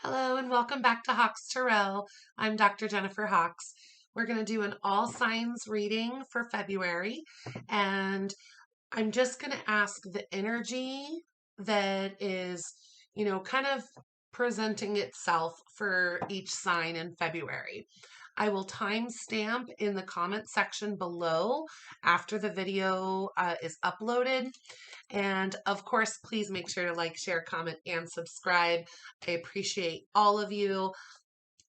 Hello and welcome back to Hawks Tarot. I'm Dr. Jennifer Hawks. We're going to do an all signs reading for February, and I'm just going to ask the energy that is, kind of presenting itself for each sign in February. I will timestamp in the comment section below after the video is uploaded. And of course, please make sure to like, share, comment, and subscribe. I appreciate all of you.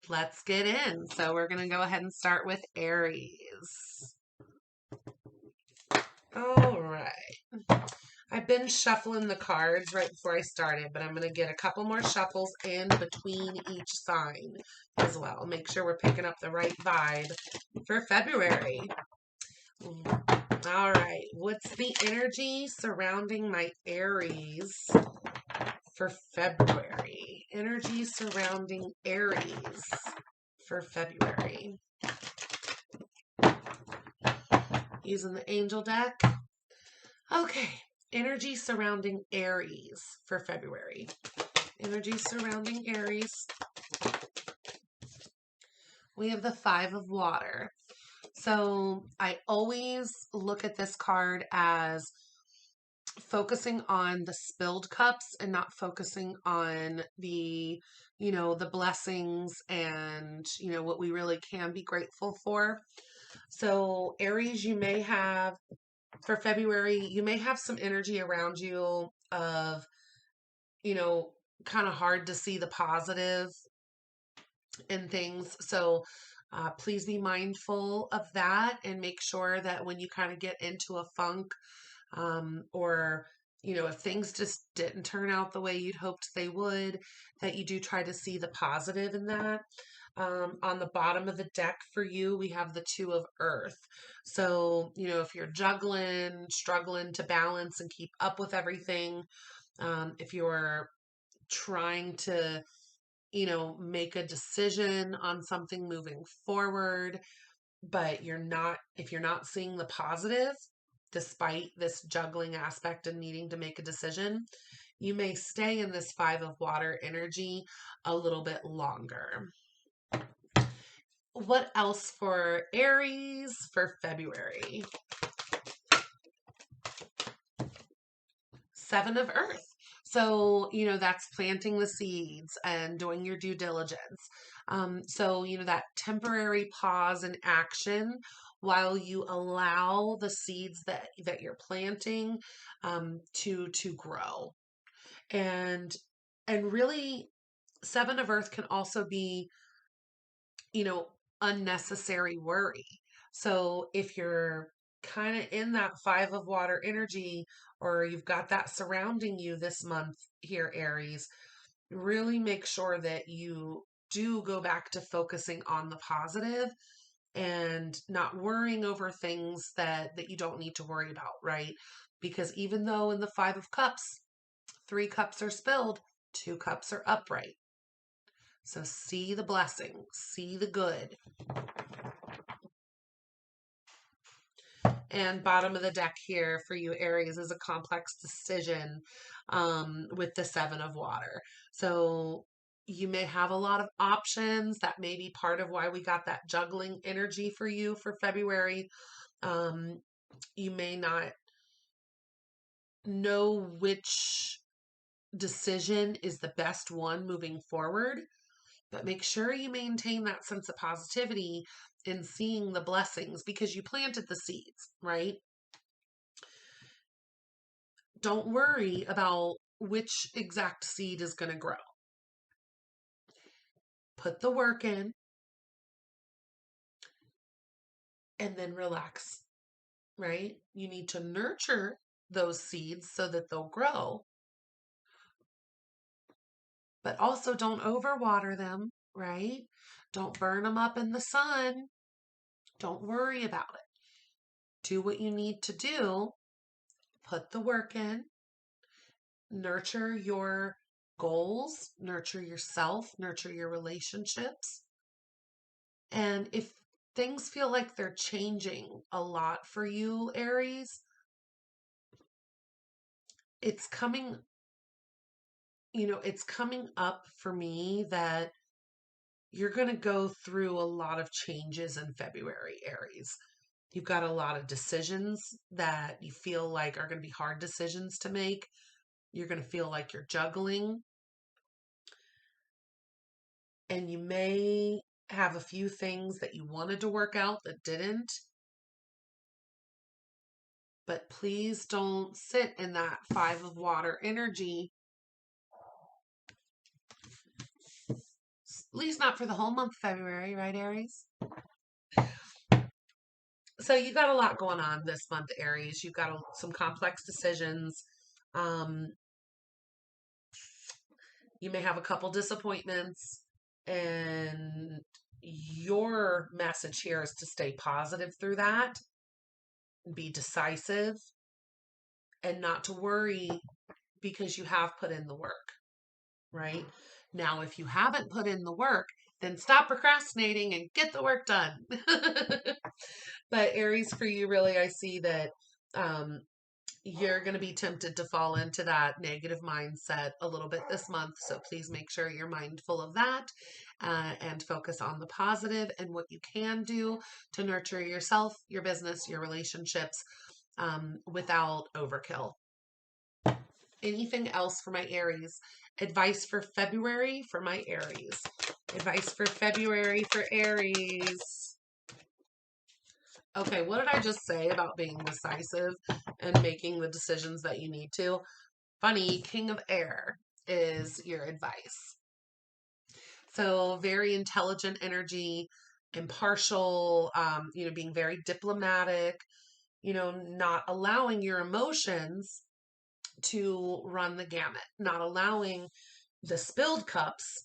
Let's get in. So we're going to go ahead and start with Aries. All right. I've been shuffling the cards right before I started, but I'm going to get a couple more shuffles in between each sign as well. Make sure we're picking up the right vibe for February. All right. What's the energy surrounding my Aries for February? Energy surrounding Aries for February. Using the angel deck. Okay. Energy surrounding Aries for February. Energy surrounding Aries. We have the Five of Water. So I always look at this card as focusing on the spilled cups and not focusing on the blessings and, what we really can be grateful for. So Aries, you may have, for February, you may have some energy around you of, kind of hard to see the positive in things. So please be mindful of that and make sure that when you kind of get into a funk, or if things just didn't turn out the way you'd hoped they would, that you do try to see the positive in that. On the bottom of the deck for you, we have the Two of Earth. So, if you're juggling, struggling to balance and keep up with everything, if you're trying to, make a decision on something moving forward, but if you're not seeing the positive, despite this juggling aspect and needing to make a decision, you may stay in this Five of Water energy a little bit longer. What else for Aries for February? Seven of Earth. So, that's planting the seeds and doing your due diligence. So, that temporary pause in action while you allow the seeds that you're planting to grow. And really, Seven of Earth can also be, unnecessary worry. So if you're kind of in that Five of Water energy, or you've got that surrounding you this month here, Aries, really make sure that you do go back to focusing on the positive and not worrying over things that you don't need to worry about, right? Because even though in the Five of Cups, 3 cups are spilled, 2 cups are upright. So see the blessing, see the good. And bottom of the deck here for you, Aries, is a complex decision with the Seven of Water. So you may have a lot of options. That may be part of why we got that juggling energy for you for February. You may not know which decision is the best one moving forward, but make sure you maintain that sense of positivity in seeing the blessings because you planted the seeds, right? Don't worry about which exact seed is going to grow. Put the work in and then relax, right? You need to nurture those seeds so that they'll grow, but also don't overwater them, right? Don't burn them up in the sun. Don't worry about it. Do what you need to do. Put the work in. Nurture your goals, nurture yourself, nurture your relationships. And if things feel like they're changing a lot for you, Aries, it's coming, it's coming up for me that you're going to go through a lot of changes in February, Aries. You've got a lot of decisions that you feel like are going to be hard decisions to make. You're going to feel like you're juggling, and you may have a few things that you wanted to work out that didn't. But please don't sit in that 5 of water energy, at least not for the whole month of February, right, Aries? So you got a lot going on this month, Aries. You've got some complex decisions. Um, you may have a couple disappointments, and your message here is to stay positive through that, be decisive, and not to worry because you have put in the work, right? Now, if you haven't put in the work, then stop procrastinating and get the work done. But Aries, for you, really, I see that you're going to be tempted to fall into that negative mindset a little bit this month. So please make sure you're mindful of that and focus on the positive and what you can do to nurture yourself, your business, your relationships without overkill. Anything else for my Aries? Advice for February for my Aries. Advice for February for Aries. Okay, what did I just say about being decisive and making the decisions that you need to? Funny, King of Air is your advice. So very intelligent energy, impartial, being very diplomatic, not allowing your emotions to run the gamut, not allowing the spilled cups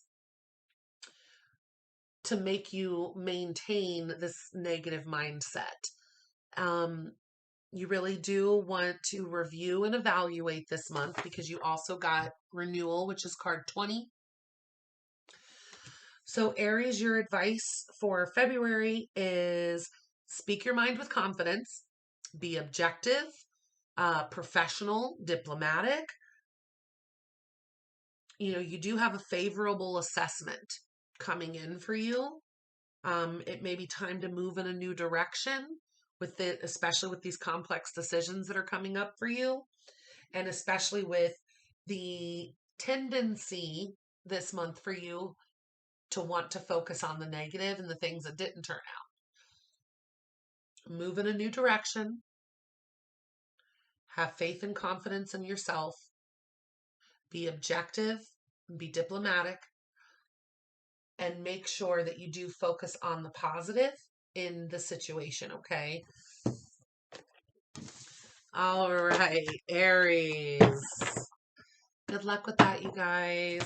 to make you maintain this negative mindset. You really do want to review and evaluate this month because you also got renewal, which is card 20. So Aries, your advice for February is speak your mind with confidence, be objective, professional, diplomatic. You do have a favorable assessment coming in for you. It may be time to move in a new direction with it, especially with these complex decisions that are coming up for you, and especially with the tendency this month for you to want to focus on the negative and the things that didn't turn out. Move in a new direction. Have faith and confidence in yourself. Be objective, be diplomatic, and make sure that you do focus on the positive in the situation, okay? All right, Aries. Good luck with that, you guys.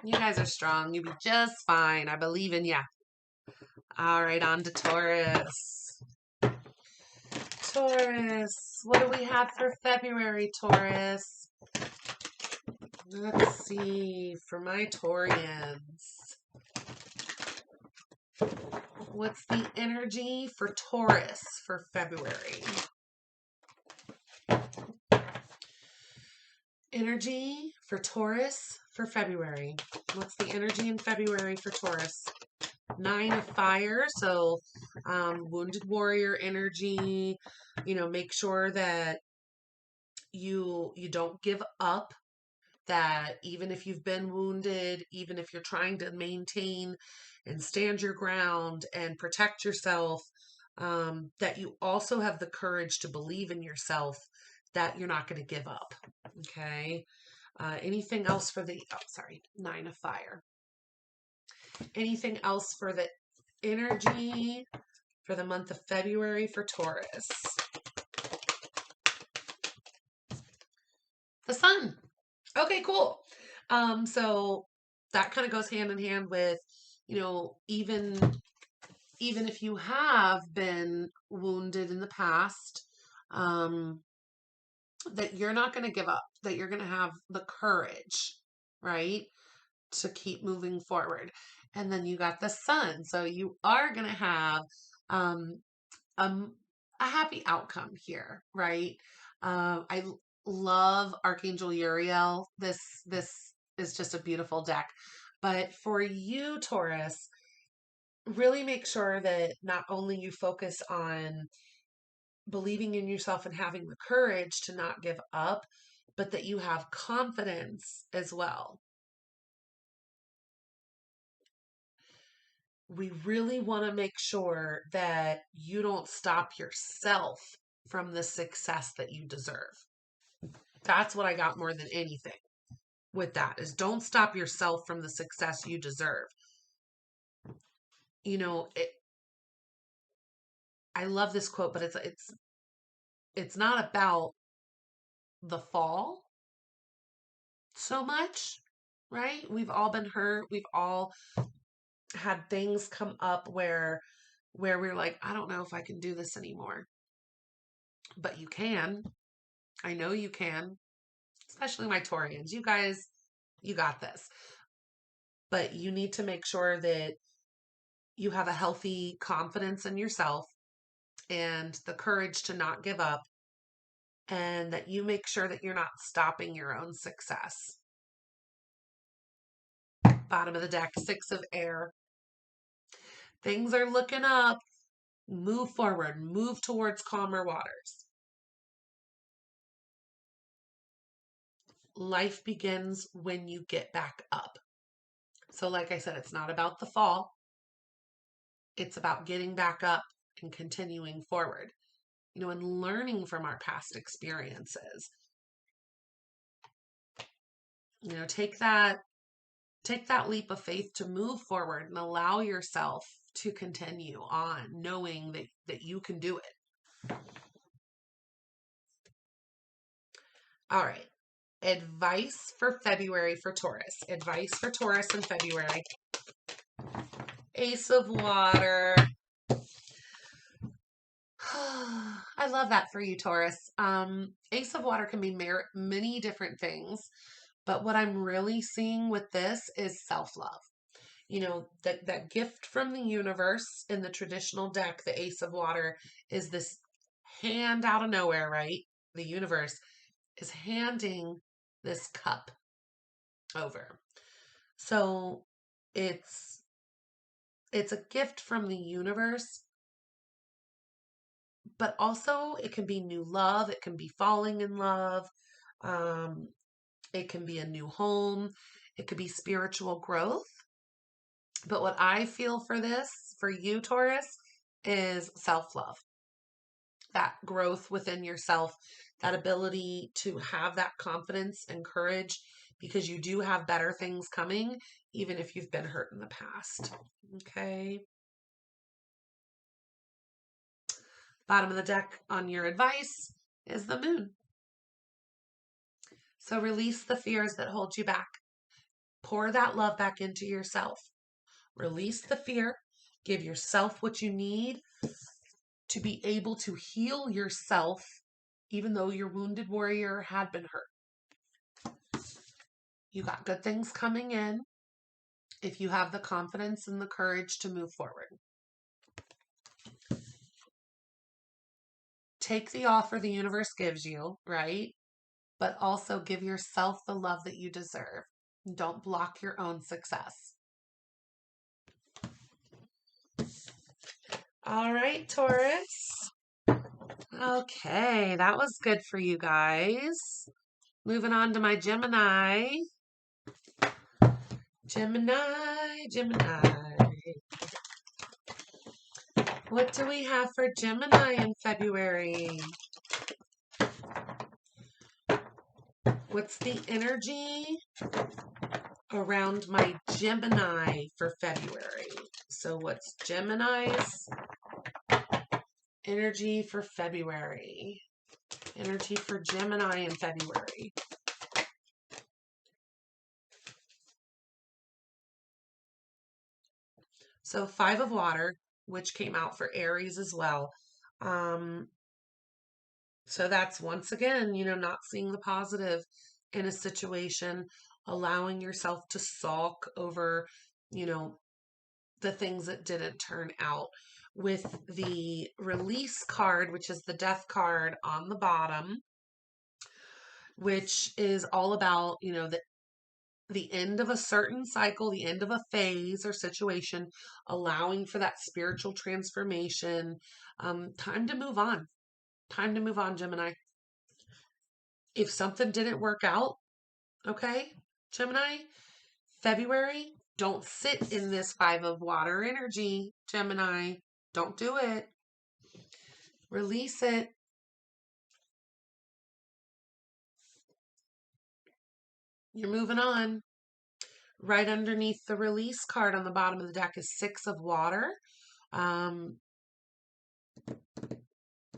You guys are strong. You'll be just fine. I believe in ya. All right, on to Taurus. Taurus, what do we have for February, Taurus? Let's see, for my Taurians. What's the energy for Taurus for February? Energy for Taurus for February. What's the energy in February for Taurus? 9 of Fire, so wounded warrior energy. Make sure that you don't give up, that even if you've been wounded, even if you're trying to maintain and stand your ground and protect yourself, that you also have the courage to believe in yourself, that you're not going to give up. Okay. Anything else for the, 9 of Fire. Anything else for the energy for the month of February for Taurus? The Sun. Okay, cool. So that kind of goes hand in hand with, even if you have been wounded in the past, that you're not going to give up, that you're going to have the courage, right, to keep moving forward. And then you got the Sun. So you are going to have a happy outcome here, right? I love Archangel Uriel. This is just a beautiful deck. But for you, Taurus, really make sure that not only you focus on believing in yourself and having the courage to not give up, but that you have confidence as well. We really want to make sure that you don't stop yourself from the success that you deserve. That's what I got more than anything with that, is don't stop yourself from the success you deserve. You know, I love this quote, but it's not about the fall so much, right? We've all been hurt. We've all had things come up where we're like, I don't know if I can do this anymore. But you can. I know you can. Especially my Taurians. You guys, you got this. But you need to make sure that you have a healthy confidence in yourself and the courage to not give up, and that you make sure that you're not stopping your own success. Bottom of the deck, 6 of air. Things are looking up. Move forward, move towards calmer waters. Life begins when you get back up. So like I said, it's not about the fall. It's about getting back up and continuing forward, you know, and learning from our past experiences. You know, take that leap of faith to move forward and allow yourself to continue on, knowing that you can do it. All right. Advice for February for Taurus. Advice for Taurus in February. Ace of Water. I love that for you, Taurus. Ace of Water can be many different things, but what I'm really seeing with this is self-love. You know, that gift from the universe in the traditional deck, the Ace of Water, is this hand out of nowhere, right? The universe is handing this cup over. So it's a gift from the universe, but also it can be new love, it can be falling in love, it can be a new home, it could be spiritual growth. But what I feel for this, for you, Taurus, is self-love. That growth within yourself, that ability to have that confidence and courage, because you do have better things coming, even if you've been hurt in the past. Okay. Bottom of the deck on your advice is the Moon. So release the fears that hold you back. Pour that love back into yourself. Release the fear. Give yourself what you need to be able to heal yourself, even though your wounded warrior had been hurt. You got good things coming in if you have the confidence and the courage to move forward. Take the offer the universe gives you, right? But also give yourself the love that you deserve. Don't block your own success. All right, Taurus. Okay, that was good for you guys. Moving on to my Gemini. Gemini. What do we have for Gemini in February? What's the energy around my Gemini for February? So what's Gemini's energy for February? Energy for Gemini in February. So 5 of Water, which came out for Aries as well. So that's, once again, you know, not seeing the positive in a situation, allowing yourself to sulk over, you know, the things that didn't turn out. With the Release card, which is the Death card on the bottom, which is all about, the end of a certain cycle, the end of a phase or situation, allowing for that spiritual transformation. Time to move on. Time to move on, Gemini. If something didn't work out, okay, Gemini, February, don't sit in this 5 of water energy, Gemini. Don't do it. Release it. You're moving on. Right underneath the release card on the bottom of the deck is 6 of water.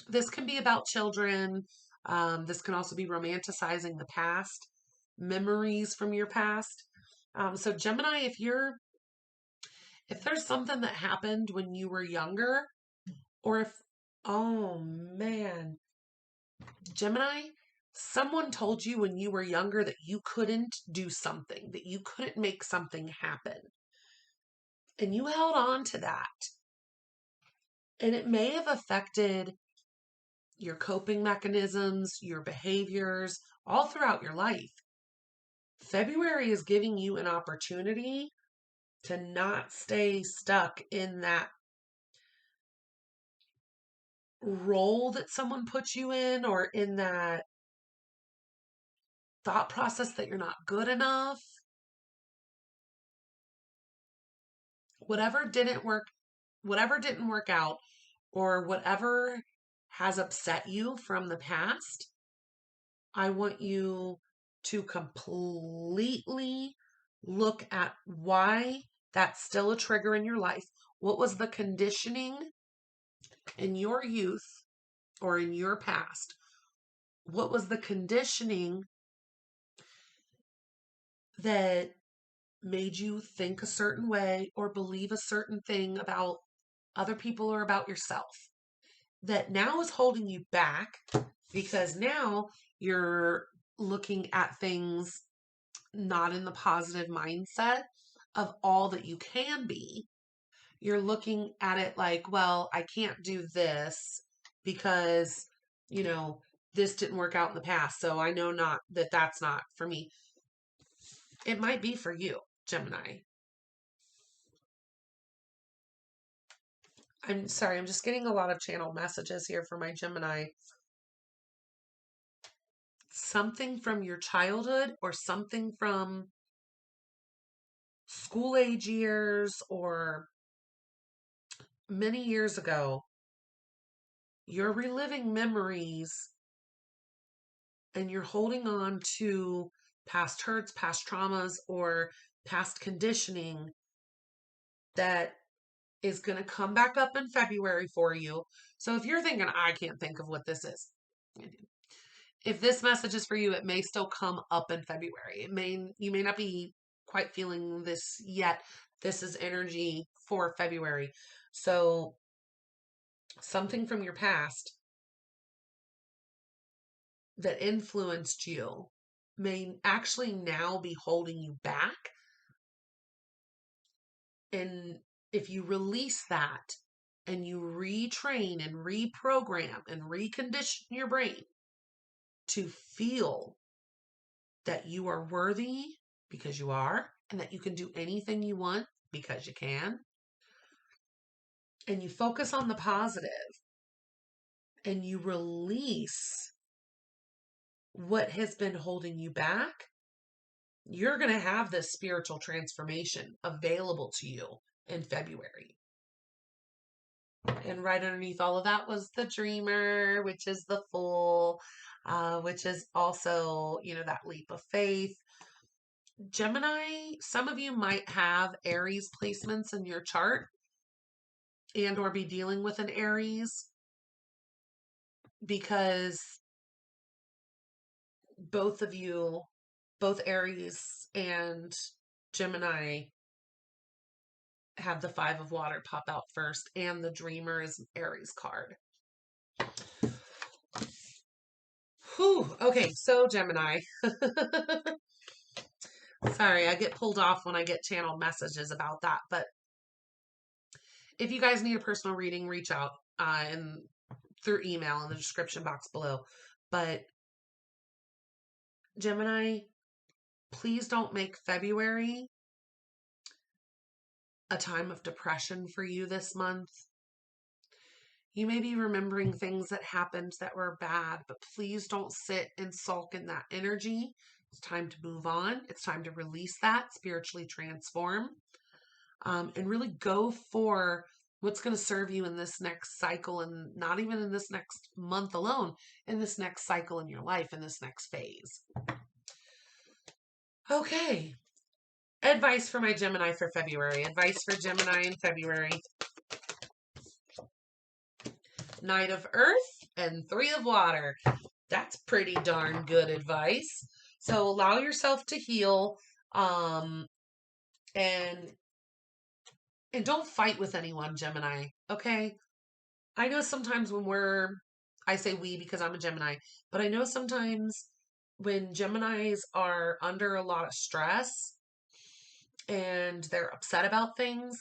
This can be about children. This can also be romanticizing the past, memories from your past. So Gemini, if there's something that happened when you were younger, or if, oh man, Gemini, someone told you when you were younger that you couldn't do something, that you couldn't make something happen. And you held on to that. And it may have affected your coping mechanisms, your behaviors, all throughout your life. February is giving you an opportunity to not stay stuck in that role that someone puts you in, or in that thought process that you're not good enough. Whatever didn't work out, or whatever has upset you from the past, I want you to completely look at why that's still a trigger in your life. What was the conditioning in your youth or in your past? What was the conditioning that made you think a certain way or believe a certain thing about other people or about yourself that now is holding you back, because now you're looking at things not in the positive mindset of all that you can be. You're looking at it like, well, I can't do this because, you know, this didn't work out in the past. So I know not that that's not for me. It might be for you, Gemini. I'm sorry, I'm just getting a lot of channel messages here for my Gemini. Something from your childhood or something from school age years or many years ago, you're reliving memories and you're holding on to past hurts, past traumas, or past conditioning that is going to come back up in February for you. So if you're thinking, I can't think of what this is, if this message is for you, it may still come up in February. You may not be quite feeling this yet. This is energy for February. So something from your past that influenced you may actually now be holding you back. And if you release that and you retrain and reprogram and recondition your brain to feel that you are worthy because you are, and that you can do anything you want because you can, and you focus on the positive and you release what has been holding you back, you're going to have this spiritual transformation available to you in February. And right underneath all of that was the dreamer, which is the fool, which is also, that leap of faith. Gemini, some of you might have Aries placements in your chart and or be dealing with an Aries, because both of you, both Aries and Gemini, have the 5 of water pop out first, and the dreamer is an Aries card. Whew. Okay, so Gemini. Sorry, I get pulled off when I get channeled messages about that. But if you guys need a personal reading, reach out and through email in the description box below. But Gemini, please don't make February a time of depression for you this month. You may be remembering things that happened that were bad, but please don't sit and sulk in that energy. It's time to move on. It's time to release that, spiritually transform, and really go for what's going to serve you in this next cycle, and not even in this next month alone, in this next cycle in your life, in this next phase. Okay. Advice for my Gemini for February. Advice for Gemini in February. Knight of Earth and Three of Water. That's pretty darn good advice. So allow yourself to heal, and don't fight with anyone, Gemini. Okay? I know sometimes when I say we because I'm a Gemini, but I know sometimes when Geminis are under a lot of stress and they're upset about things,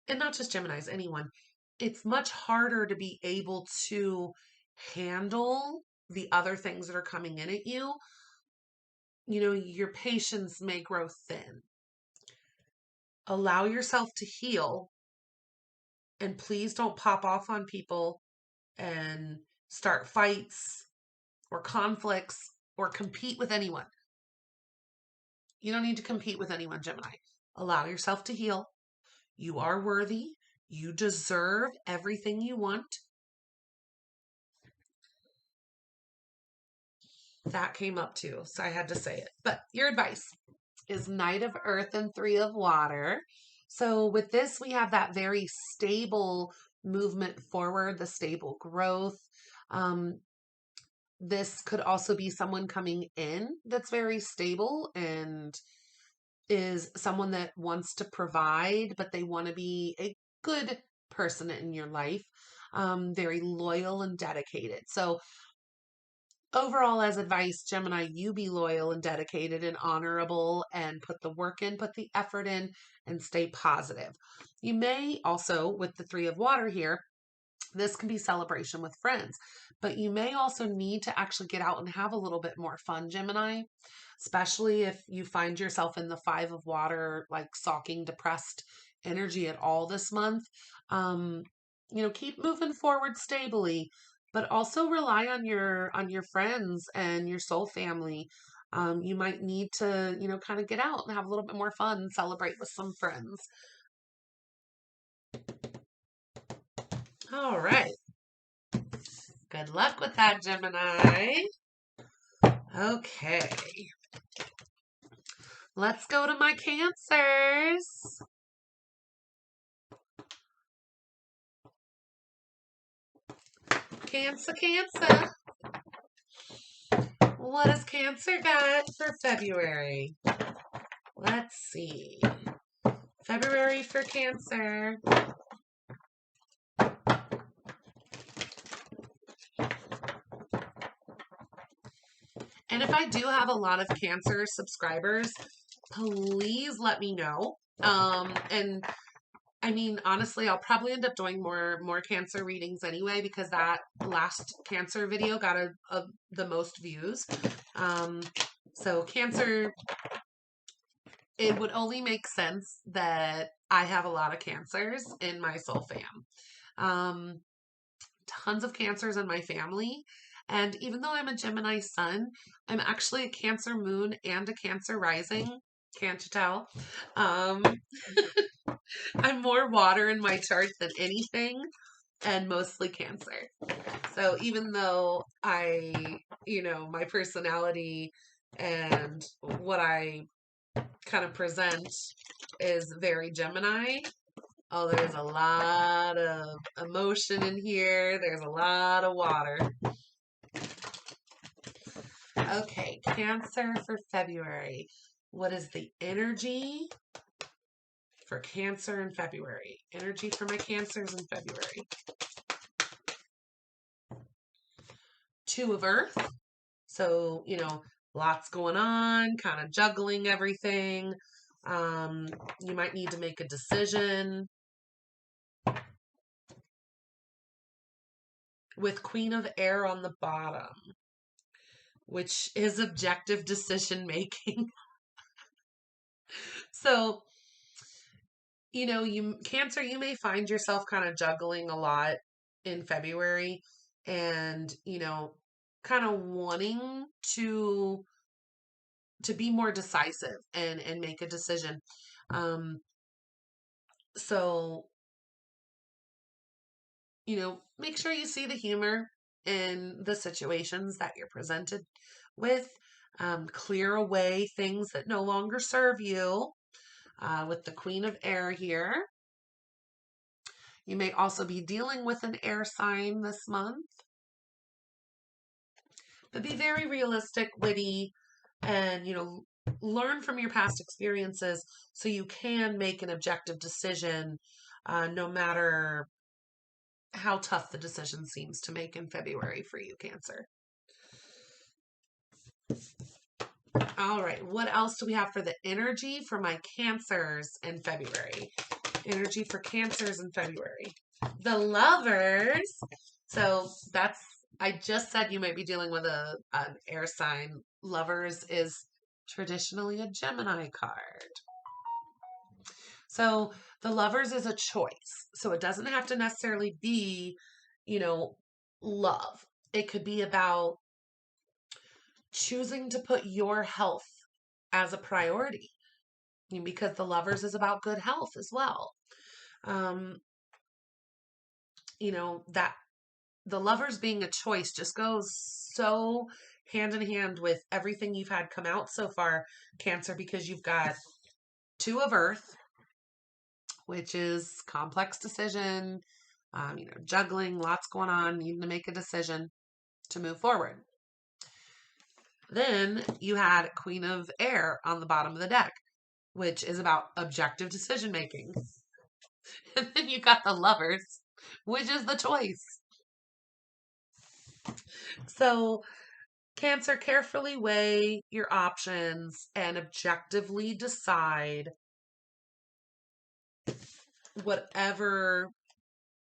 and not just Geminis, anyone, it's much harder to be able to handle the other things that are coming in at you. You know, your patience may grow thin. Allow yourself to heal, and please don't pop off on people and start fights or conflicts or compete with anyone. You don't need to compete with anyone, Gemini. Allow yourself to heal. You are worthy. You deserve everything you want. That came up too, so I had to say it. But your advice is Knight of Earth and Three of Water. So with this, we have that very stable movement forward, the stable growth. This could also be someone coming in that's very stable and is someone that wants to provide, but they want to be a good person in your life, very loyal and dedicated. So overall, as advice, Gemini, you be loyal and dedicated and honorable and put the work in, put the effort in, and stay positive. You may also, with the Three of Water here, this can be celebration with friends, but you may also need to actually get out and have a little bit more fun, Gemini, especially if you find yourself in the Five of Water, like sulking, depressed energy at all this month. Keep moving forward stably, but also rely on your friends and your soul family. You might need to, kind of get out and have a little bit more fun, celebrate with some friends. All right. Good luck with that, Gemini. Okay. Let's go to my Cancers. Cancer. What does Cancer got for February? Let's see. February for Cancer. And if I do have a lot of Cancer subscribers, please let me know. And I mean, honestly, I'll probably end up doing more Cancer readings anyway, because that last Cancer video got the most views. So Cancer, it would only make sense that I have a lot of Cancers in my soul fam. Tons of Cancers in my family. And even though I'm a Gemini sun, I'm actually a Cancer moon and a Cancer rising. Can't you tell? I'm more water in my chart than anything, and mostly Cancer. So even though my personality and what I kind of present is very Gemini, oh, there's a lot of emotion in here. There's a lot of water. Okay, Cancer for February. What is the energy for Cancer in February? Energy for my Cancers in February. Two of Earth. So, lots going on, kind of juggling everything. You might need to make a decision. With Queen of Air on the bottom. which is objective decision making. So, you Cancer, you may find yourself kind of juggling a lot in February and, kind of wanting to be more decisive and make a decision. So, make sure you see the humor in the situations that you're presented with. Clear away things that no longer serve you with the Queen of Air here. You may also be dealing with an air sign this month. But be very realistic, witty, and, learn from your past experiences so you can make an objective decision no matter how tough the decision seems to make in February for you, Cancer. All right, what else do we have for the energy for my Cancers in February? Energy for Cancers in February. The Lovers. So I just said you might be dealing with an air sign. Lovers is traditionally a Gemini card. So the Lovers is a choice. So it doesn't have to necessarily be, love. It could be about choosing to put your health as a priority, because the Lovers is about good health as well. That the Lovers being a choice just goes so hand in hand with everything you've had come out so far, Cancer, because you've got Two of Earth, which is complex decision, juggling, lots going on, needing to make a decision to move forward. Then you had Queen of Air on the bottom of the deck, which is about objective decision making. And then you got the Lovers, which is the choice. So, Cancer, carefully weigh your options and objectively decide whatever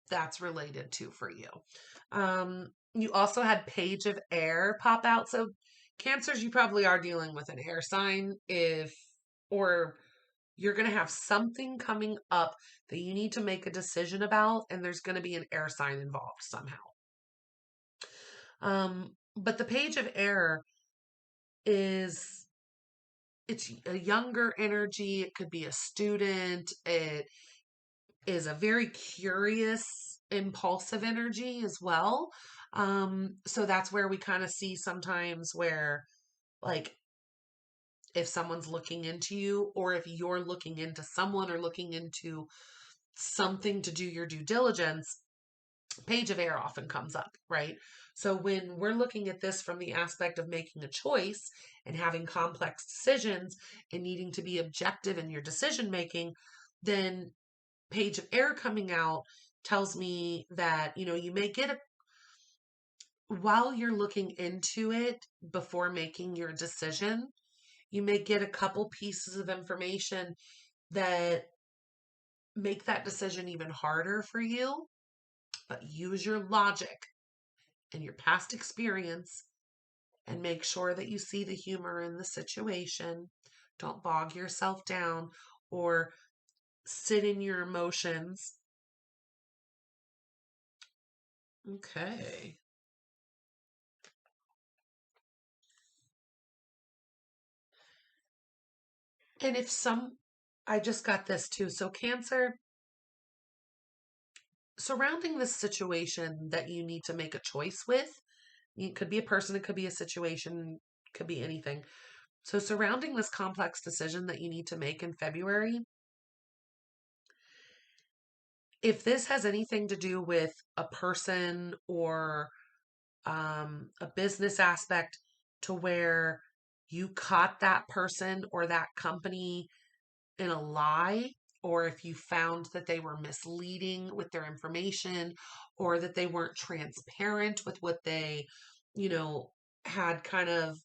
that's related to for you. You also had Page of Air pop out. So, Cancers, you probably are dealing with an air sign or you're going to have something coming up that you need to make a decision about, and there's going to be an air sign involved somehow. But the Page of Air it's a younger energy. It could be a student. It is a very curious, impulsive energy as well. So that's where we kind of see sometimes where, like, if someone's looking into you, or if you're looking into someone or looking into something to do your due diligence, Page of Air often comes up, right? So when we're looking at this from the aspect of making a choice and having complex decisions and needing to be objective in your decision making, then Page of Air coming out tells me that, you may get while you're looking into it before making your decision, you may get a couple pieces of information that make that decision even harder for you, but use your logic and your past experience and make sure that you see the humor in the situation. Don't bog yourself down or sit in your emotions. Okay. And I just got this too. So, Cancer, surrounding this situation that you need to make a choice with, it could be a person, it could be a situation, could be anything. So, surrounding this complex decision that you need to make in February, if this has anything to do with a person or a business aspect to where you caught that person or that company in a lie, or if you found that they were misleading with their information, or that they weren't transparent with what they, had kind of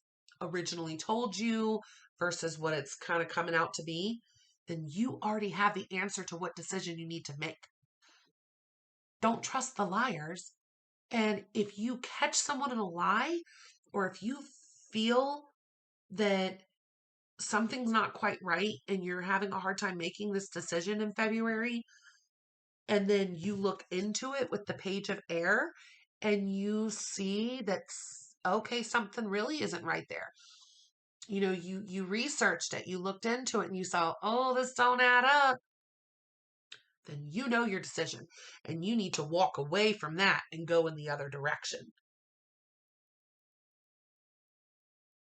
originally told you versus what it's kind of coming out to be, then you already have the answer to what decision you need to make. Don't trust the liars. And if you catch someone in a lie, or if you feel that something's not quite right and you're having a hard time making this decision in February, and then you look into it with the page of air and you see that, okay, something really isn't right there. You researched it, you looked into it, and you saw, oh, this don't add up. Then you know your decision, and you need to walk away from that and go in the other direction.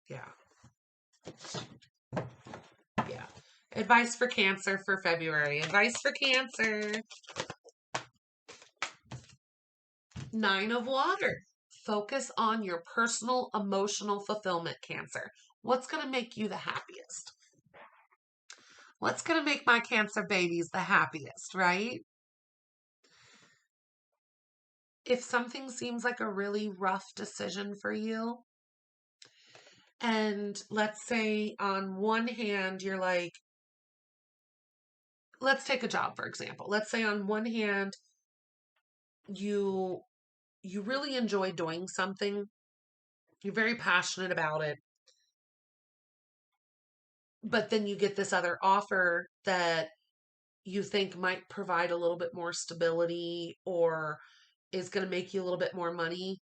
Yeah. Yeah. Advice for Cancer for February. Advice for Cancer. 9 of Water. Focus on your personal emotional fulfillment, Cancer. What's going to make you the happiest? What's going to make my Cancer babies the happiest, right? If something seems like a really rough decision for you, and let's say on one hand, you're like, let's take a job, for example. Let's say on one hand, you really enjoy doing something. You're very passionate about it. But then you get this other offer that you think might provide a little bit more stability or is going to make you a little bit more money,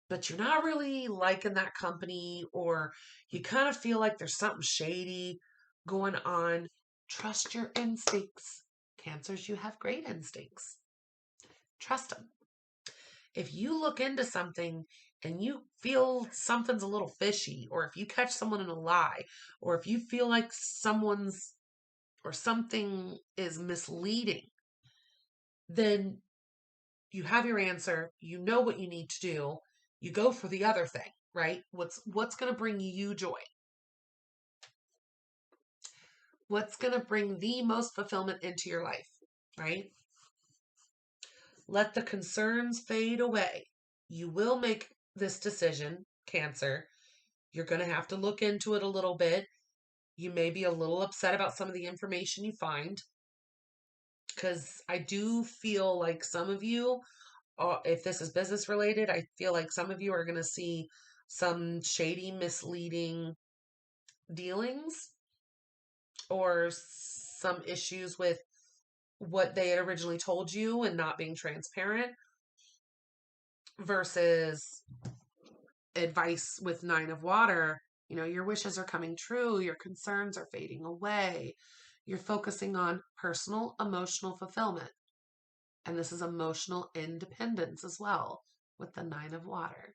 but you're not really liking that company, or you kind of feel like there's something shady going on. Trust your instincts. Cancers, you have great instincts. Trust them. If you look into something and you feel something's a little fishy, or if you catch someone in a lie, or if you feel like someone's or something is misleading, then you have your answer. You know what you need to do. You go for the other thing, right? What's going to bring you joy? What's going to bring the most fulfillment into your life, right? Let the concerns fade away. You will make this decision, Cancer. You're going to have to look into it a little bit. You may be a little upset about some of the information you find, because I do feel like some of you, if this is business related, I feel like some of you are going to see some shady, misleading dealings or some issues with what they had originally told you and not being transparent, versus advice with 9 of Water. Your wishes are coming true. Your concerns are fading away. You're focusing on personal emotional fulfillment. And this is emotional independence as well with the 9 of Water.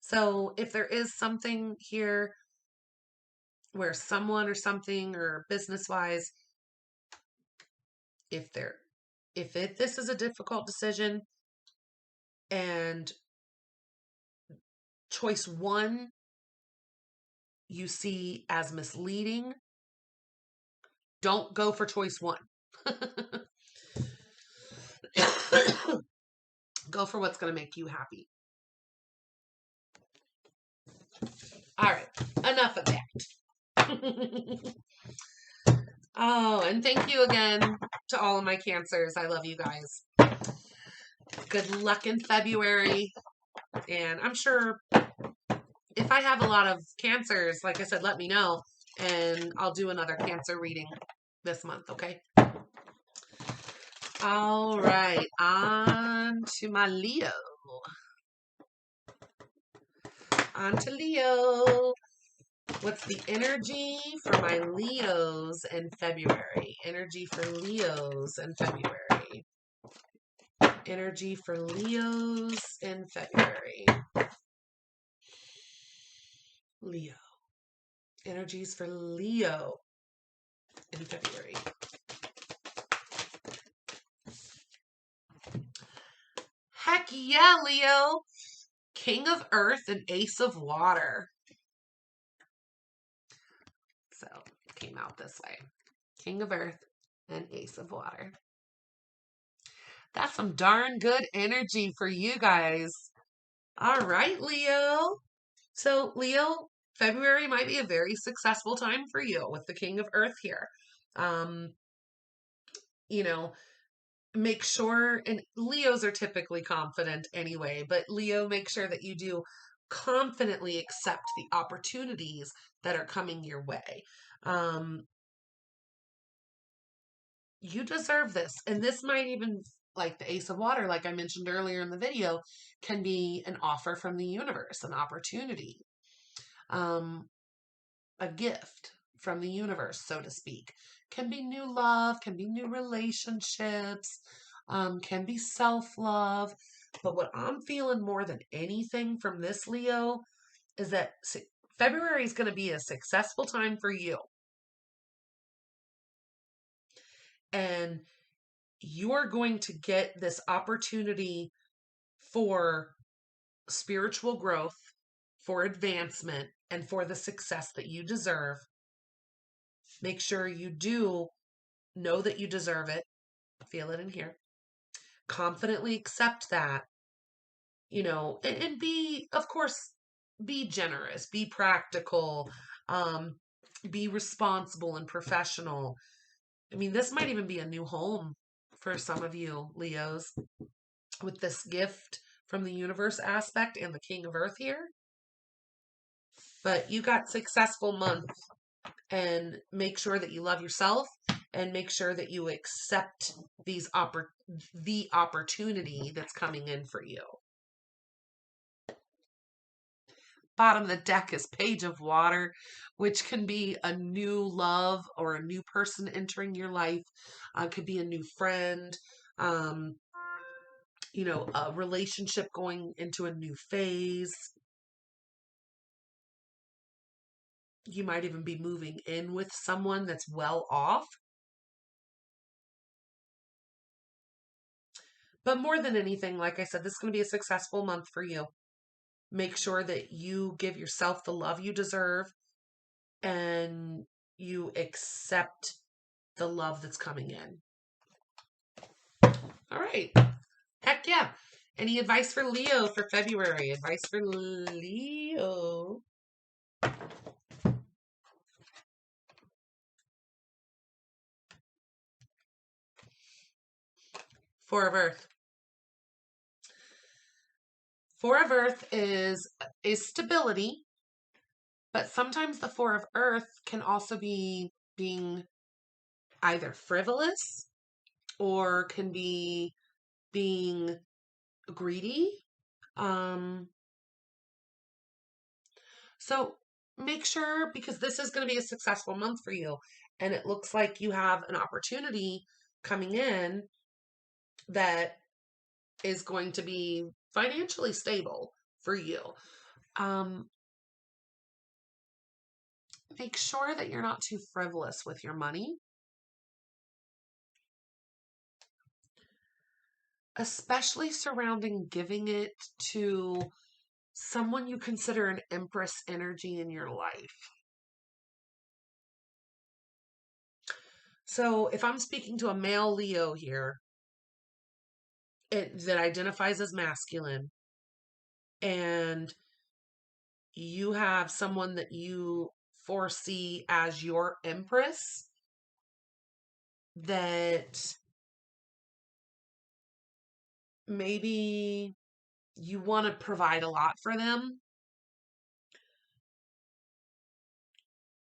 So if there is something here where someone or something, or business-wise, if this is a difficult decision and choice 1 you see as misleading, don't go for choice 1. Go for what's going to make you happy. All right, enough of that. Oh, and thank you again to all of my Cancers. I love you guys. Good luck in February. And I'm sure if I have a lot of Cancers, like I said, let me know, and I'll do another Cancer reading this month, okay? All right, on to my Leo. On to Leo. What's the energy for my Leos in February? Energy for Leos in February. Energy for Leos in February. Leo. Energies for Leo in February. Heck yeah, Leo. King of Earth and Ace of Water. So it came out this way. King of Earth and Ace of Water. That's some darn good energy for you guys. All right, Leo. So, Leo, February might be a very successful time for you with the King of Earth here. You know, make sure, and Leos are typically confident anyway, but Leo, make sure that you do confidently accept the opportunities that are coming your way. Um, you deserve this. And this might even, like the Ace of Water, like I mentioned earlier in the video, can be an offer from the universe, an opportunity, um, a gift from the universe, so to speak. Can be new love, can be new relationships, can be self love. But what I'm feeling more than anything from this, Leo, is that February is going to be a successful time for you. And you're going to get this opportunity for spiritual growth, for advancement, and for the success that you deserve. Make sure you do know that you deserve it. Feel it in here. Confidently accept that, and be, of course, be generous, be practical, um, be responsible and professional. I mean, this might even be a new home for some of you, Leos, with this gift from the universe aspect and the King of Earth here. But you got successful month, and make sure that you love yourself and make sure that you accept the opportunity that's coming in for you. Bottom of the deck is Page of Water, which can be a new love or a new person entering your life. Could be a new friend, um, a relationship going into a new phase. You might even be moving in with someone that's well off. But more than anything, like I said, this is going to be a successful month for you. Make sure that you give yourself the love you deserve and you accept the love that's coming in. All right. Heck yeah. Any advice for Leo for February? Advice for Leo. Four of Earth. Four of Earth is stability, but sometimes the Four of Earth can also be being either frivolous or can be being greedy. So make sure, because this is going to be a successful month for you, and it looks like you have an opportunity coming in that is going to be financially stable for you. Um, make sure that you're not too frivolous with your money, especially surrounding giving it to someone you consider an empress energy in your life. So if I'm speaking to a male Leo here, that identifies as masculine, and you have someone that you foresee as your empress, that maybe you want to provide a lot for them.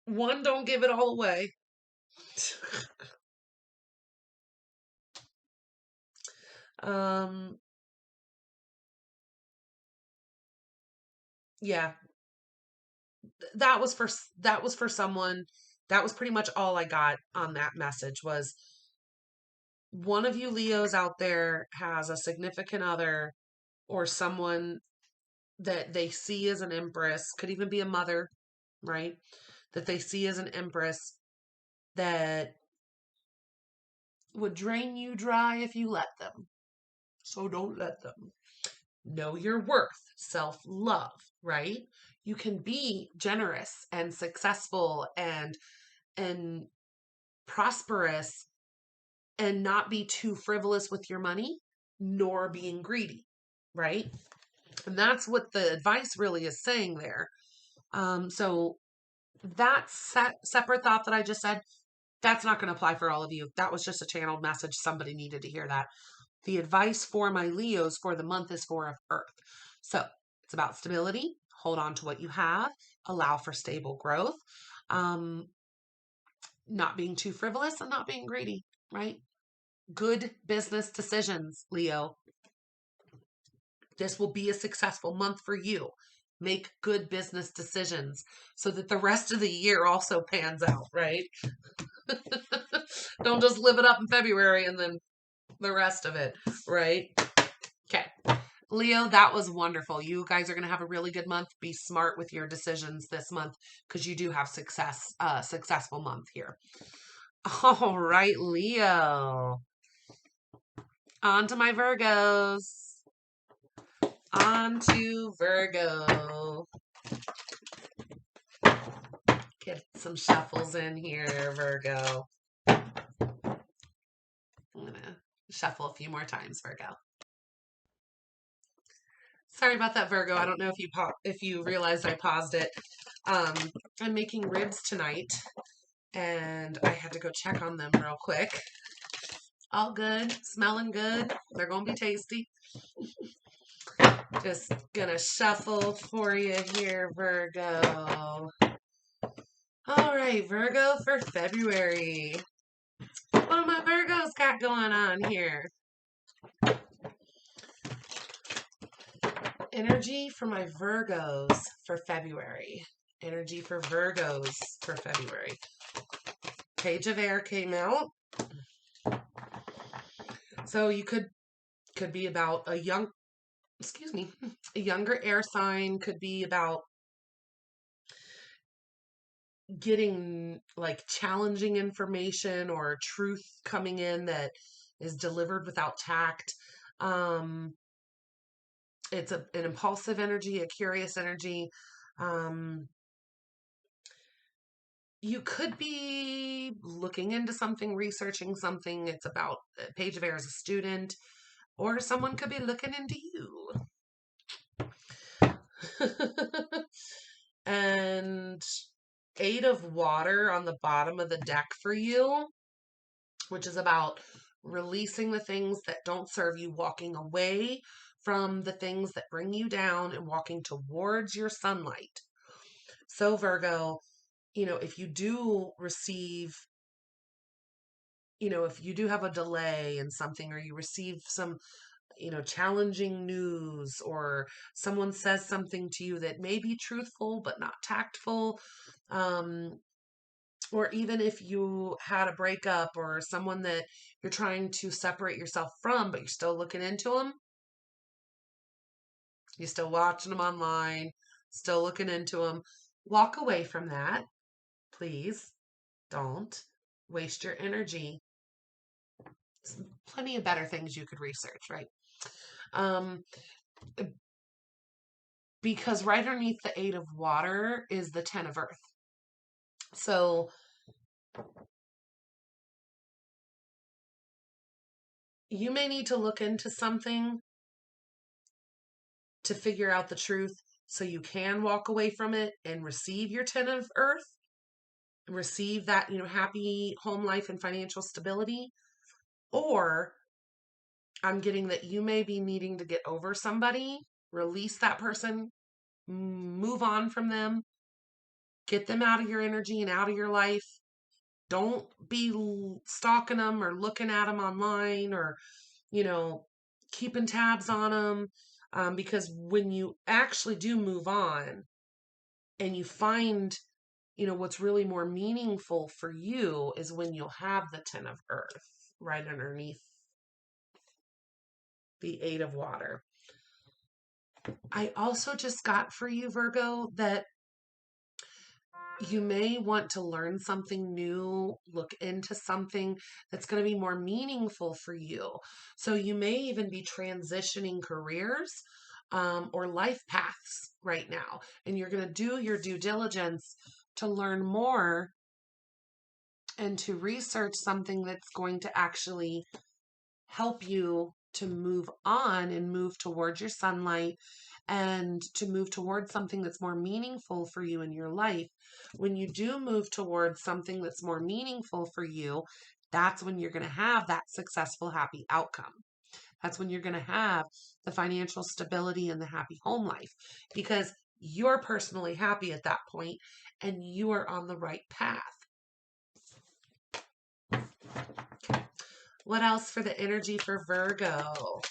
One, don't give it all away. um, yeah, that was for someone. That was pretty much all I got on that message. Was one of you Leos out there has a significant other or someone that they see as an empress, could even be a mother, right? That they see as an empress that would drain you dry if you let them. So don't let them. Know your worth, self love, right? You can be generous and successful and prosperous and not be too frivolous with your money, nor being greedy, right? And that's what the advice really is saying there. So that separate thought that I just said, That's not going to apply for all of you. That was just a channeled message. Somebody needed to hear that. The advice for my Leos for the month is for Earth. So it's about stability. Hold on to what you have. Allow for stable growth. Not being too frivolous and not being greedy, right? Good business decisions, Leo. This will be a successful month for you. Make good business decisions so that the rest of the year also pans out, right? Don't just live it up in February and then the rest of it, right? Okay. Leo, that was wonderful. You guys are going to have a really good month. Be smart with your decisions this month because you do have successful month here. All right, Leo. On to my Virgos. On to Virgo. Get some shuffles in here, Virgo. I'm going to shuffle a few more times, Virgo. Sorry about that, Virgo. I don't know if you realized I paused it. I'm making ribs tonight, and I had to go check on them real quick. All good, smelling good. They're gonna be tasty. Just gonna shuffle for you here, Virgo. All right, Virgo for February. What do my Virgos got going on here? Energy for my Virgos for February. Energy for Virgos for February. Page of Air came out. So you could be about a younger air sign, could be about getting like challenging information or truth coming in that is delivered without tact. It's an impulsive energy, a curious energy. You could be looking into something, researching something. It's about Page of Air as a student, or someone could be looking into you. And 8 of Water on the bottom of the deck for you, which is about releasing the things that don't serve you, walking away from the things that bring you down and walking towards your sunlight. So Virgo, if you do receive, if you do have a delay in something, or you receive some, challenging news, or someone says something to you that may be truthful but not tactful, or even if you had a breakup or someone that you're trying to separate yourself from, but you're still looking into them, you're still watching them online, still looking into them, walk away from that. Please don't waste your energy. There's plenty of better things you could research, right? Because right underneath the 8 of Water is the 10 of Earth. So you may need to look into something to figure out the truth so you can walk away from it and receive your 10 of Earth, receive that, happy home life and financial stability. Or I'm getting that you may be needing to get over somebody, release that person, move on from them, get them out of your energy and out of your life. Don't be stalking them or looking at them online, or, keeping tabs on them. Because when you actually do move on and you find, what's really more meaningful for you is when you'll have the 10 of Earth right underneath the 8 of Water. I also just got for you, Virgo, that you may want to learn something new, look into something that's going to be more meaningful for you. So you may even be transitioning careers, or life paths right now. And you're going to do your due diligence to learn more and to research something that's going to actually help you to move on and move towards your sunlight and to move towards something that's more meaningful for you in your life. When you do move towards something that's more meaningful for you, that's when you're going to have that successful, happy outcome. That's when you're going to have the financial stability and the happy home life, because you're personally happy at that point and you are on the right path. Okay. What else for the energy for Virgo?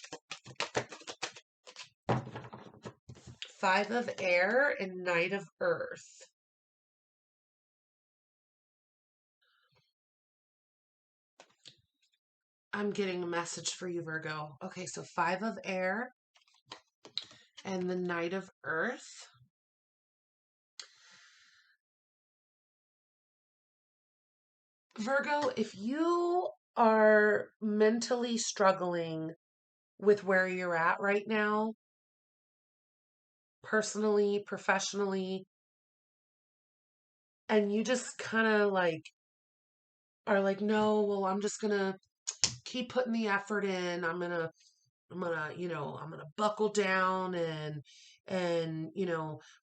Five of Air and Knight of Earth. I'm getting a message for you, Virgo. Okay, so Five of Air and the Knight of Earth. Virgo, if you are mentally struggling with where you're at right now, personally, professionally, and you just kind of like are like, no, well, I'm just gonna keep putting the effort in. I'm gonna buckle down and,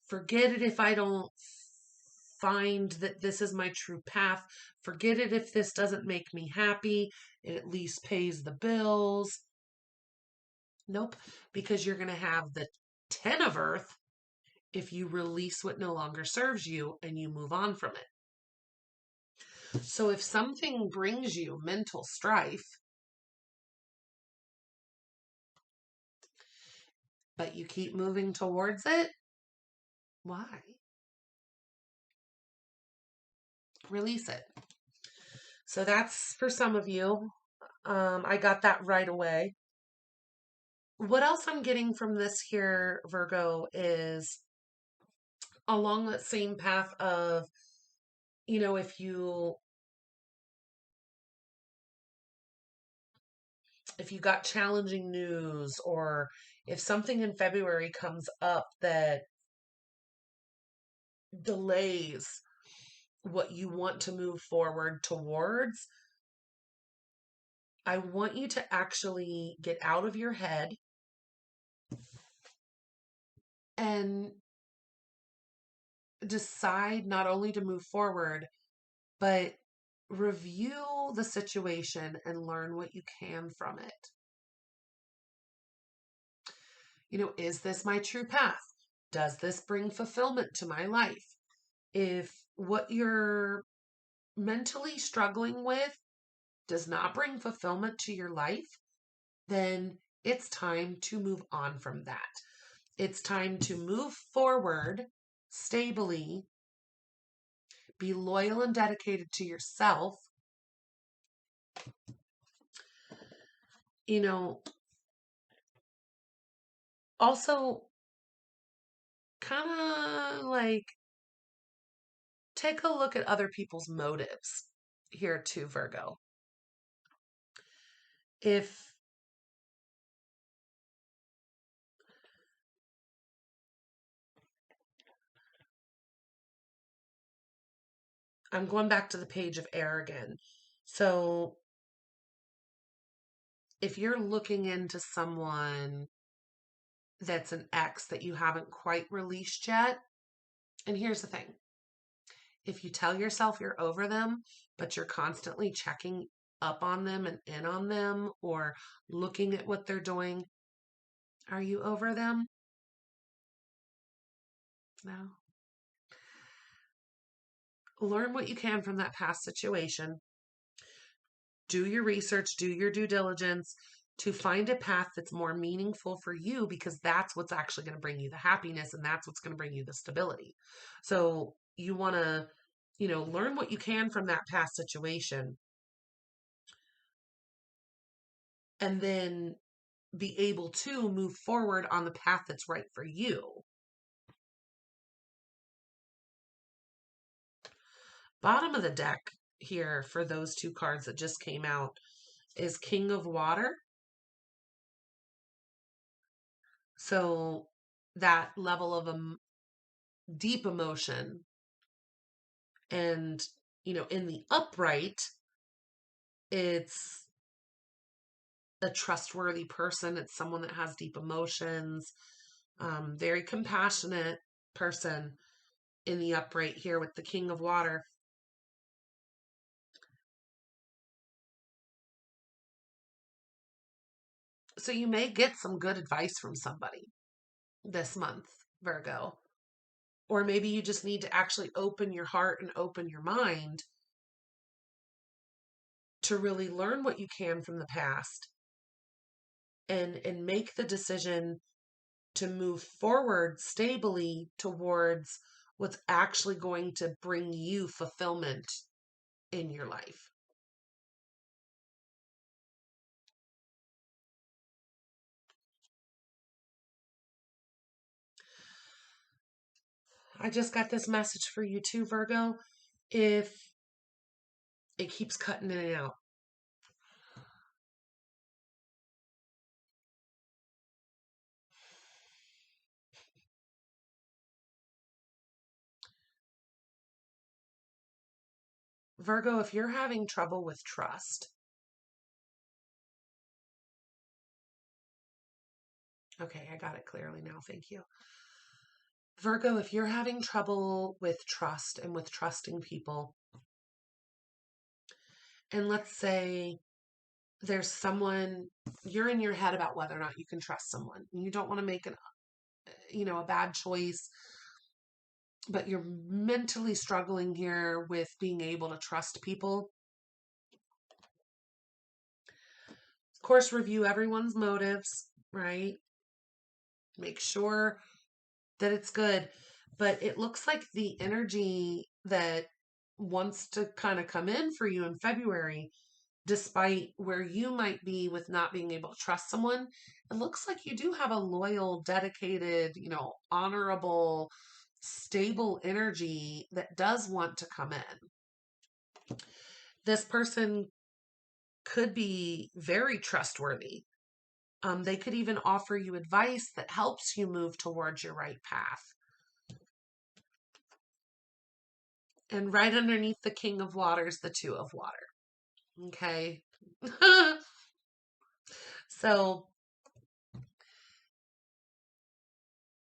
forget it if I don't find that this is my true path. Forget it if this doesn't make me happy. It at least pays the bills. Nope, because you're gonna have the 10 of Earth if you release what no longer serves you and you move on from it. So if something brings you mental strife, but you keep moving towards it, why? Release it. So that's for some of you. I got that right away. What else I'm getting from this here, Virgo, is along that same path of, if you got challenging news, or if something in February comes up that delays what you want to move forward towards, I want you to actually get out of your head and decide not only to move forward, but review the situation and learn what you can from it. Is this my true path? Does this bring fulfillment to my life? If what you're mentally struggling with does not bring fulfillment to your life, then it's time to move on from that. It's time to move forward stably, be loyal and dedicated to yourself. Also kind of like take a look at other people's motives here too, Virgo. If I'm going back to the Page of Air again. So if you're looking into someone that's an ex that you haven't quite released yet, and here's the thing. If you tell yourself you're over them, but you're constantly checking up on them and in on them or looking at what they're doing, are you over them? No. Learn what you can from that past situation. Do your research, do your due diligence to find a path that's more meaningful for you, because that's what's actually going to bring you the happiness and that's what's going to bring you the stability. So you want to, learn what you can from that past situation and then be able to move forward on the path that's right for you. Bottom of the deck here for those two cards that just came out is King of Water. So that level of deep emotion, and in the upright, it's a trustworthy person. It's someone that has deep emotions. Very compassionate person in the upright here with the King of Water. So you may get some good advice from somebody this month, Virgo. Or maybe you just need to actually open your heart and open your mind to really learn what you can from the past and make the decision to move forward stably towards what's actually going to bring you fulfillment in your life. I just got this message for you too, Virgo. If it keeps cutting in and out. Virgo, if you're having trouble with trust, okay, I got it clearly now. Thank you. Virgo, if you're having trouble with trust and with trusting people, and let's say there's someone you're in your head about whether or not you can trust someone, and you don't want to make a bad choice, but you're mentally struggling here with being able to trust people. Of course, review everyone's motives, right? Make sure that it's good. But it looks like the energy that wants to kind of come in for you in February, despite where you might be with not being able to trust someone, it looks like you do have a loyal, dedicated, honorable, stable energy that does want to come in. This person could be very trustworthy. They could even offer you advice that helps you move towards your right path. And right underneath the King of Waters, the Two of Water. Okay. So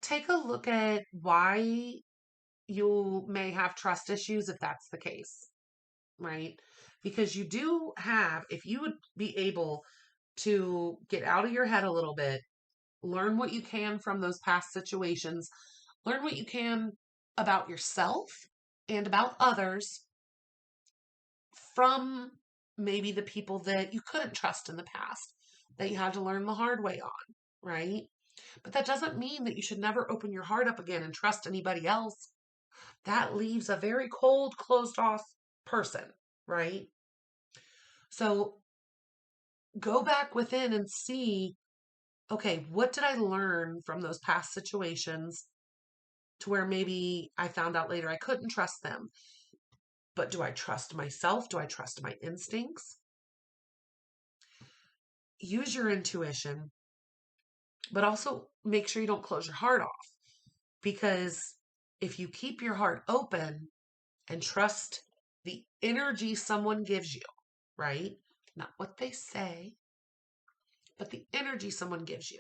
take a look at why you may have trust issues if that's the case, right? Because you do have, if you would be able to get out of your head a little bit, learn what you can from those past situations, learn what you can about yourself and about others from maybe the people that you couldn't trust in the past, that you had to learn the hard way on, right? But that doesn't mean that you should never open your heart up again and trust anybody else. That leaves a very cold, closed off person, right? So go back within and see, okay, what did I learn from those past situations to where maybe I found out later I couldn't trust them? But do I trust myself? Do I trust my instincts? Use your intuition, but also make sure you don't close your heart off. Because if you keep your heart open and trust the energy someone gives you, right? Not what they say, but the energy someone gives you.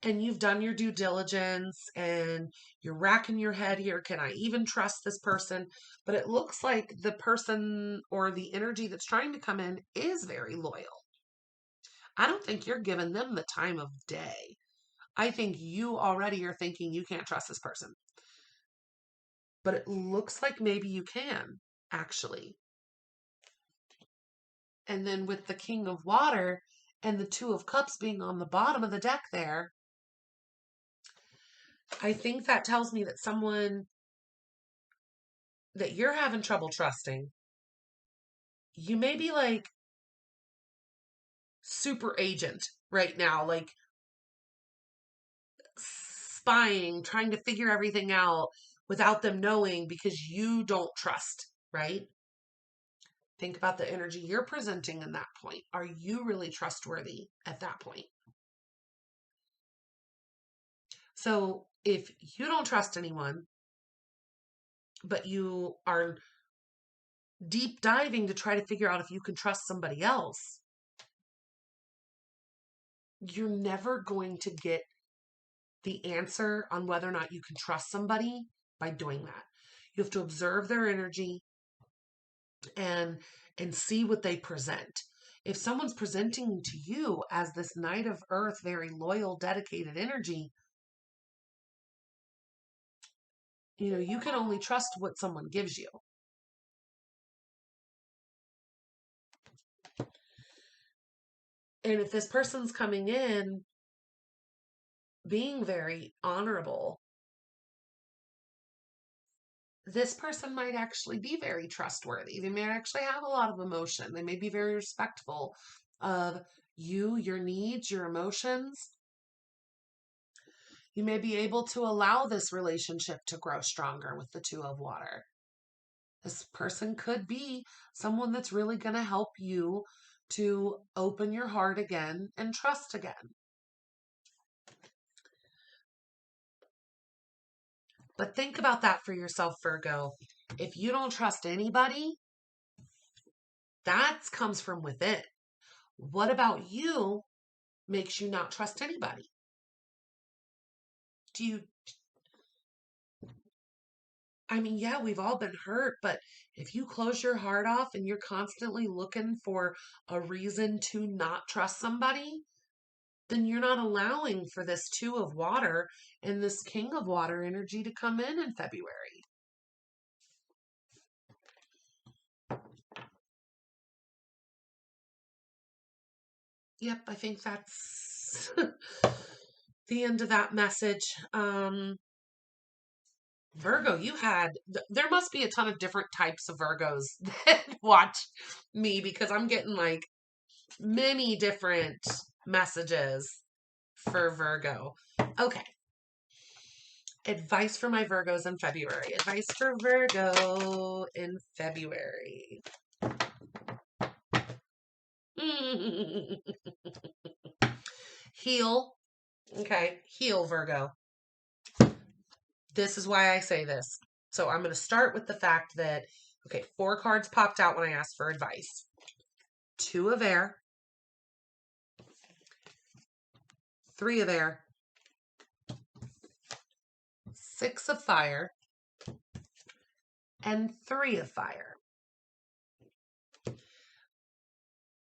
And you've done your due diligence and you're racking your head here. Can I even trust this person? But it looks like the person or the energy that's trying to come in is very loyal. I don't think you're giving them the time of day. I think you already are thinking you can't trust this person. But it looks like maybe you can, actually. And then with the King of Water and the Two of Cups being on the bottom of the deck there, I think that tells me that someone that you're having trouble trusting, you may be like super agent right now, like spying, trying to figure everything out without them knowing because you don't trust, right? Think about the energy you're presenting in that point. Are you really trustworthy at that point? So if you don't trust anyone, but you are deep diving to try to figure out if you can trust somebody else, you're never going to get the answer on whether or not you can trust somebody by doing that. You have to observe their energy and see what they present. If someone's presenting to you as this Knight of Earth, very loyal, dedicated energy, you can only trust what someone gives you. And if this person's coming in being very honorable, this person might actually be very trustworthy. They may actually have a lot of emotion. They may be very respectful of you, your needs, your emotions. You may be able to allow this relationship to grow stronger with the Two of Water. This person could be someone that's really going to help you to open your heart again and trust again. But think about that for yourself, Virgo. If you don't trust anybody, that comes from within. What about you makes you not trust anybody? Yeah, we've all been hurt, but if you close your heart off and you're constantly looking for a reason to not trust somebody, then you're not allowing for this Two of Water and this King of Water energy to come in February. Yep, I think that's the end of that message. Virgo, there must be a ton of different types of Virgos that watch me, because I'm getting like many different messages for Virgo. Okay. Advice for my Virgos in February. Advice for Virgo in February. Heal. Okay. Heal, Virgo. This is why I say this. So I'm going to start with the fact that, 4 cards popped out when I asked for advice. 2 of air, 3 of air, 6 of fire, and 3 of fire.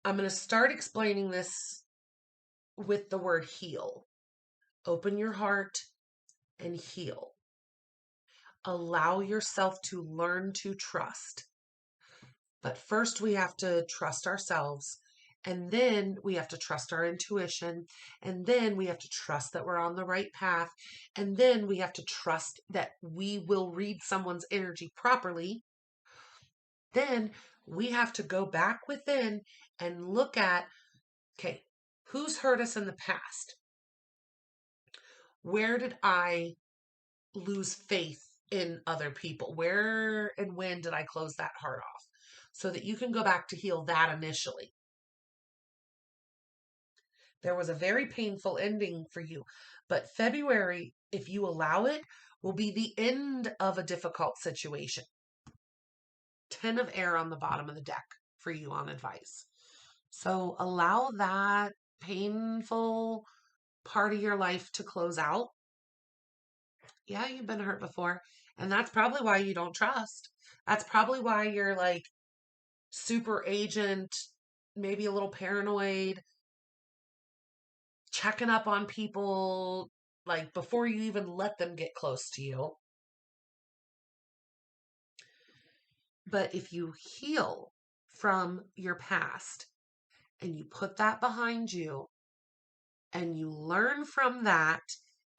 I'm going to start explaining this with the word heal. Open your heart and heal. Allow yourself to learn to trust. But first we have to trust ourselves, and then we have to trust our intuition, and then we have to trust that we're on the right path, and then we have to trust that we will read someone's energy properly. Then we have to go back within and look at, who's hurt us in the past? Where did I lose faith in other people? Where and when did I close that heart off? So that you can go back to heal that initially. There was a very painful ending for you, but February, if you allow it, will be the end of a difficult situation. 10 of air on the bottom of the deck for you on advice. So allow that painful part of your life to close out. Yeah, you've been hurt before. And that's probably why you don't trust. That's probably why you're like super agent, maybe a little paranoid, checking up on people like before you even let them get close to you. But if you heal from your past and you put that behind you and you learn from that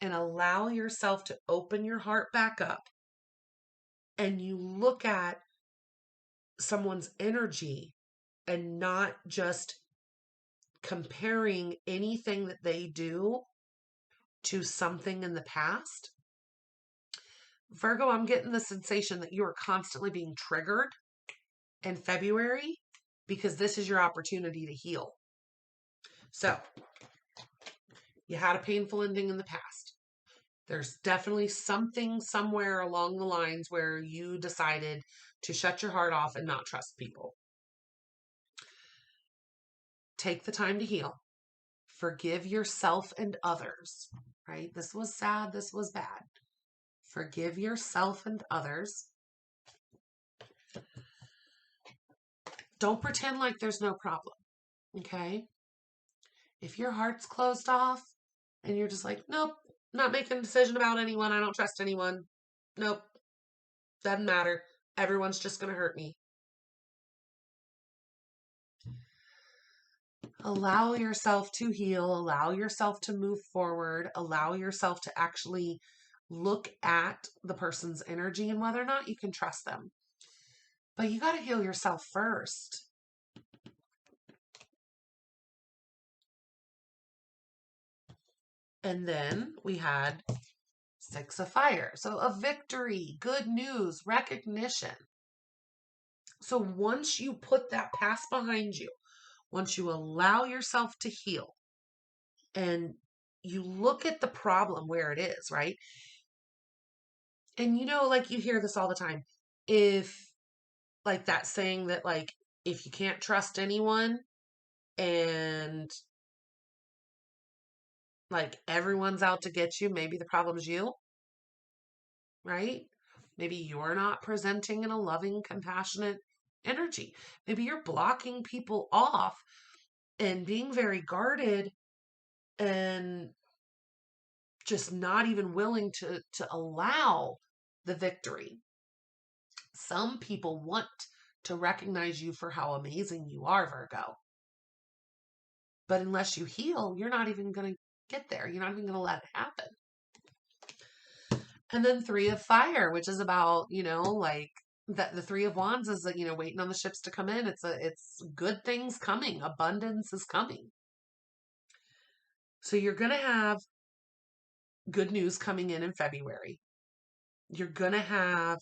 and allow yourself to open your heart back up and you look at someone's energy and not just comparing anything that they do to something in the past. Virgo, I'm getting the sensation that you are constantly being triggered in February because this is your opportunity to heal. So, you had a painful ending in the past. There's definitely something somewhere along the lines where you decided to shut your heart off and not trust people. Take the time to heal. Forgive yourself and others, right? This was sad. This was bad. Forgive yourself and others. Don't pretend like there's no problem, okay? If your heart's closed off and you're just like, nope, not making a decision about anyone. I don't trust anyone. Nope, doesn't matter. Everyone's just going to hurt me. Allow yourself to heal. Allow yourself to move forward. Allow yourself to actually look at the person's energy and whether or not you can trust them. But you got to heal yourself first. And then we had 6 of Fire. So a victory, good news, recognition. So once you put that past behind you, once you allow yourself to heal and you look at the problem where it is, right? And like you hear this all the time. If like that saying that like if you can't trust anyone and like everyone's out to get you, maybe the problem's you, right? Maybe you're not presenting in a loving, compassionate energy. Maybe you're blocking people off and being very guarded and just not even willing to allow the victory. Some people want to recognize you for how amazing you are, Virgo. But unless you heal, you're not even going to get there. You're not even going to let it happen. And then 3 of Fire, which is about, like that the 3 of Wands is like, waiting on the ships to come in. It's good things coming. Abundance is coming. So you're going to have good news coming in February. You're going to have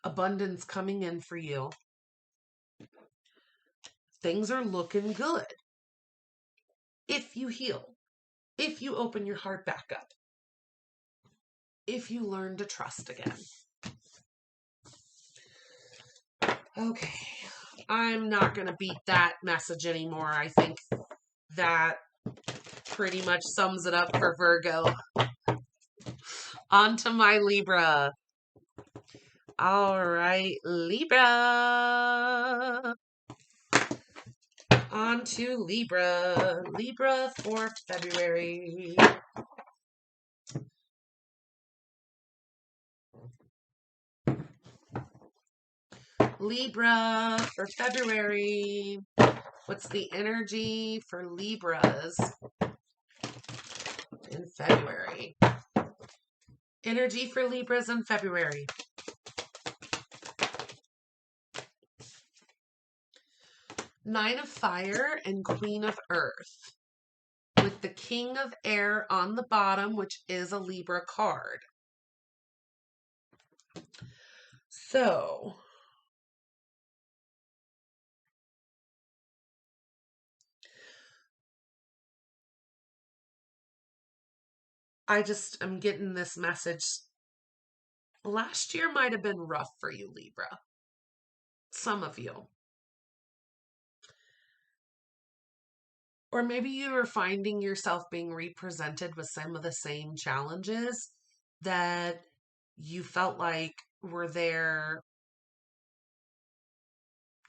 abundance coming in for you. Things are looking good. If you heal, if you open your heart back up, if you learn to trust again. Okay, I'm not going to beat that message anymore. I think that pretty much sums it up for Virgo. On to my Libra. All right, Libra. On to Libra. Libra for February. Libra for February. What's the energy for Libras in February? Energy for Libras in February. Nine of Fire and Queen of Earth. With the King of Air on the bottom, which is a Libra card. So, I'm getting this message. Last year might have been rough for you, Libra. Some of you. Or maybe you are finding yourself being represented with some of the same challenges that you felt like were there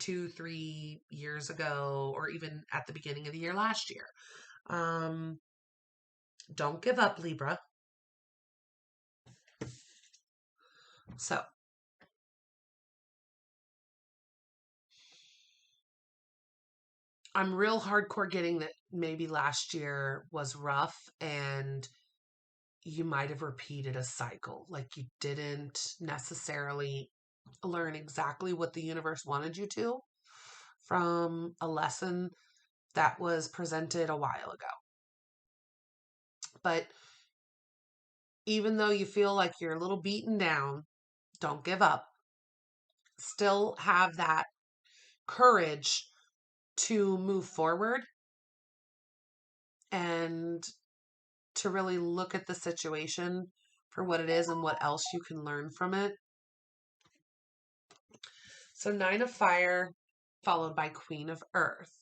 2-3 years ago, or even at the beginning of the year last year. Don't give up, Libra. So, I'm real hardcore getting that maybe last year was rough and you might have repeated a cycle. Like you didn't necessarily learn exactly what the universe wanted you to from a lesson that was presented a while ago. But even though you feel like you're a little beaten down, don't give up. Still have that courage to move forward and to really look at the situation for what it is and what else you can learn from it. So 9 of Fire followed by Queen of Earth.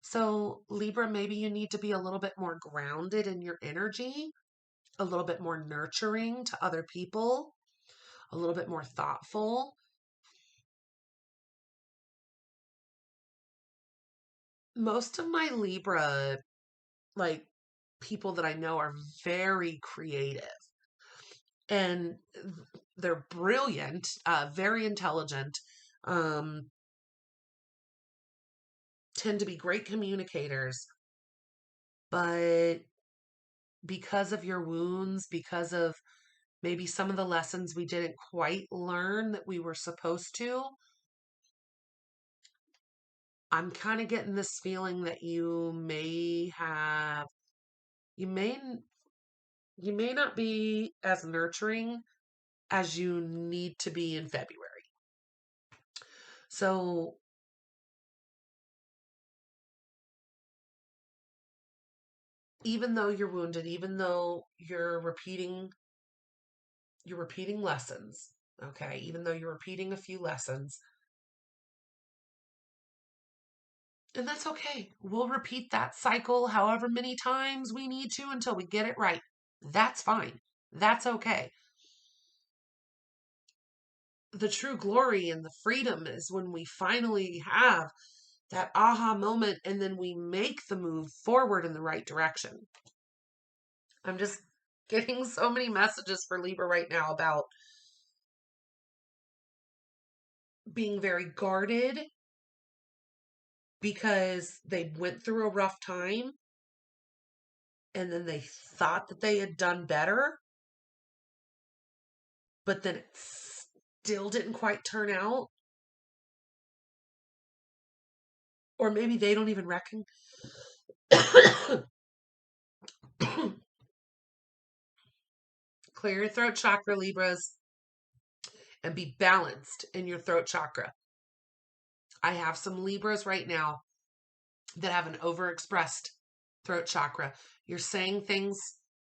So, Libra, maybe you need to be a little bit more grounded in your energy, a little bit more nurturing to other people, a little bit more thoughtful. Most of my Libra, like people that I know, are very creative and they're brilliant, very intelligent, um, tend to be great communicators. But because of your wounds, because of maybe some of the lessons we didn't quite learn that we were supposed to, I'm kind of getting this feeling that you may, you may not be as nurturing as you need to be in February. So even though you're wounded, even though you're repeating lessons, okay, even though you're repeating a few lessons, and that's okay. We'll repeat that cycle however many times we need to until we get it right. That's fine. That's okay. The true glory and the freedom is when we finally have that aha moment and then we make the move forward in the right direction. I'm just getting so many messages for Libra right now about being very guarded because they went through a rough time and then they thought that they had done better, but then it still didn't quite turn out. Or maybe they don't even reckon. Clear your throat chakra, Libras, and be balanced in your throat chakra. I have some Libras right now that have an overexpressed throat chakra. You're saying things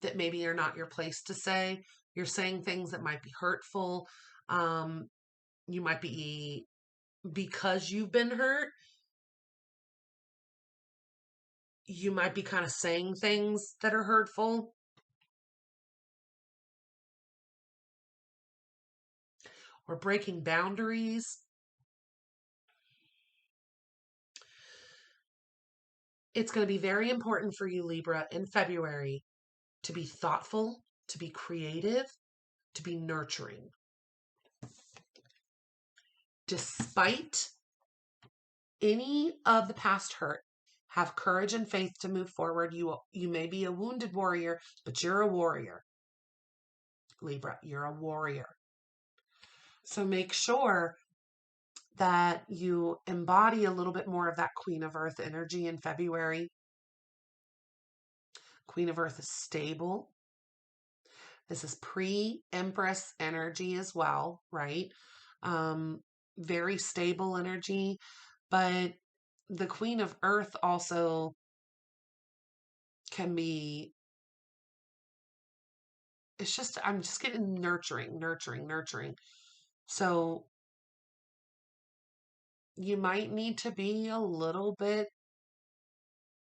that maybe are not your place to say. You're saying things that might be hurtful. You might be, because you've been hurt, you might be kind of saying things that are hurtful. Or breaking boundaries. It's going to be very important for you, Libra, in February to be thoughtful, to be creative, to be nurturing. Despite any of the past hurt, have courage and faith to move forward. You may be a wounded warrior, but you're a warrior. Libra, you're a warrior. So make sure that you embody a little bit more of that Queen of Earth energy in February. Queen of Earth is stable. This is pre-Empress energy as well, right? Um, very stable energy, but the Queen of Earth also can be, it's just, I'm just getting nurturing. So you might need to be a little bit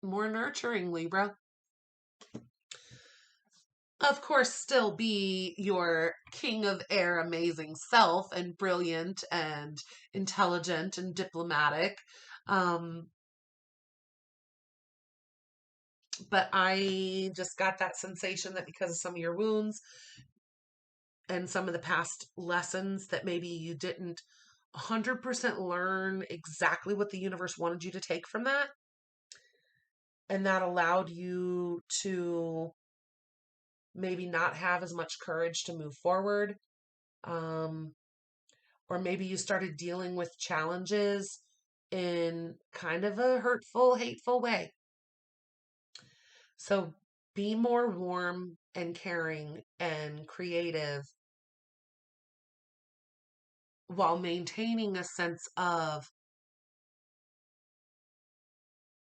more nurturing, Libra. Of course, still be your king of air, amazing self, and brilliant and intelligent and diplomatic. Um, but I just got that sensation that because of some of your wounds and some of the past lessons that maybe you didn't 100% learn exactly what the universe wanted you to take from that. And that allowed you to maybe not have as much courage to move forward. Um, or maybe you started dealing with challenges in kind of a hurtful, hateful way. So be more warm and caring and creative while maintaining a sense of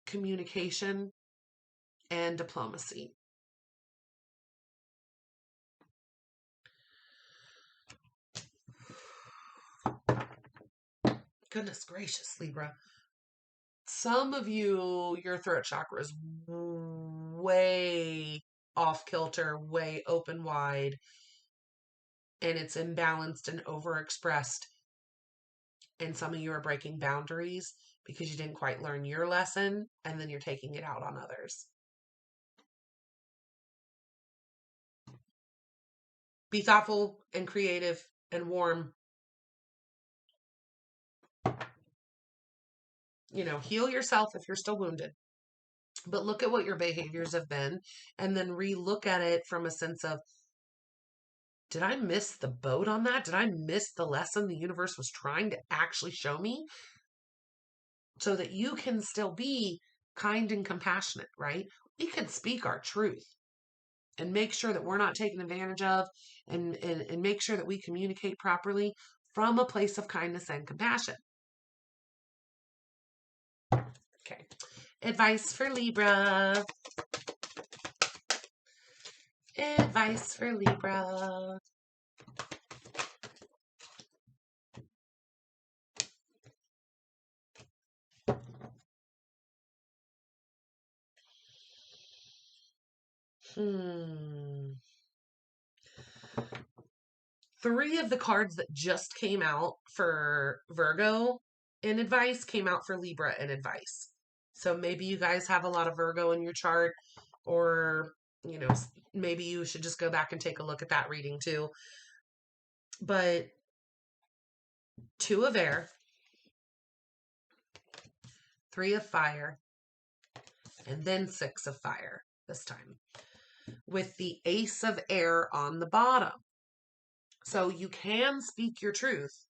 communication and diplomacy. Goodness gracious, Libra. some of you, your throat chakra is way off kilter, way open wide, and it's imbalanced and overexpressed. And some of you are breaking boundaries because you didn't quite learn your lesson, and then you're taking it out on others. Be thoughtful and creative and warm. Heal yourself if you're still wounded. But look at what your behaviors have been and then re-look at it from a sense of, did I miss the boat on that? Did I miss the lesson the universe was trying to actually show me? So that you can still be kind and compassionate, right? We can speak our truth and make sure that we're not taken advantage of, and make sure that we communicate properly from a place of kindness and compassion. Okay. Advice for Libra. Advice for Libra. Three of the cards that just came out for Virgo in advice came out for Libra in advice. So maybe you guys have a lot of Virgo in your chart, or, maybe you should just go back and take a look at that reading too. But 2 of air, 3 of fire, and then 6 of fire this time, with the ace of air on the bottom. So you can speak your truth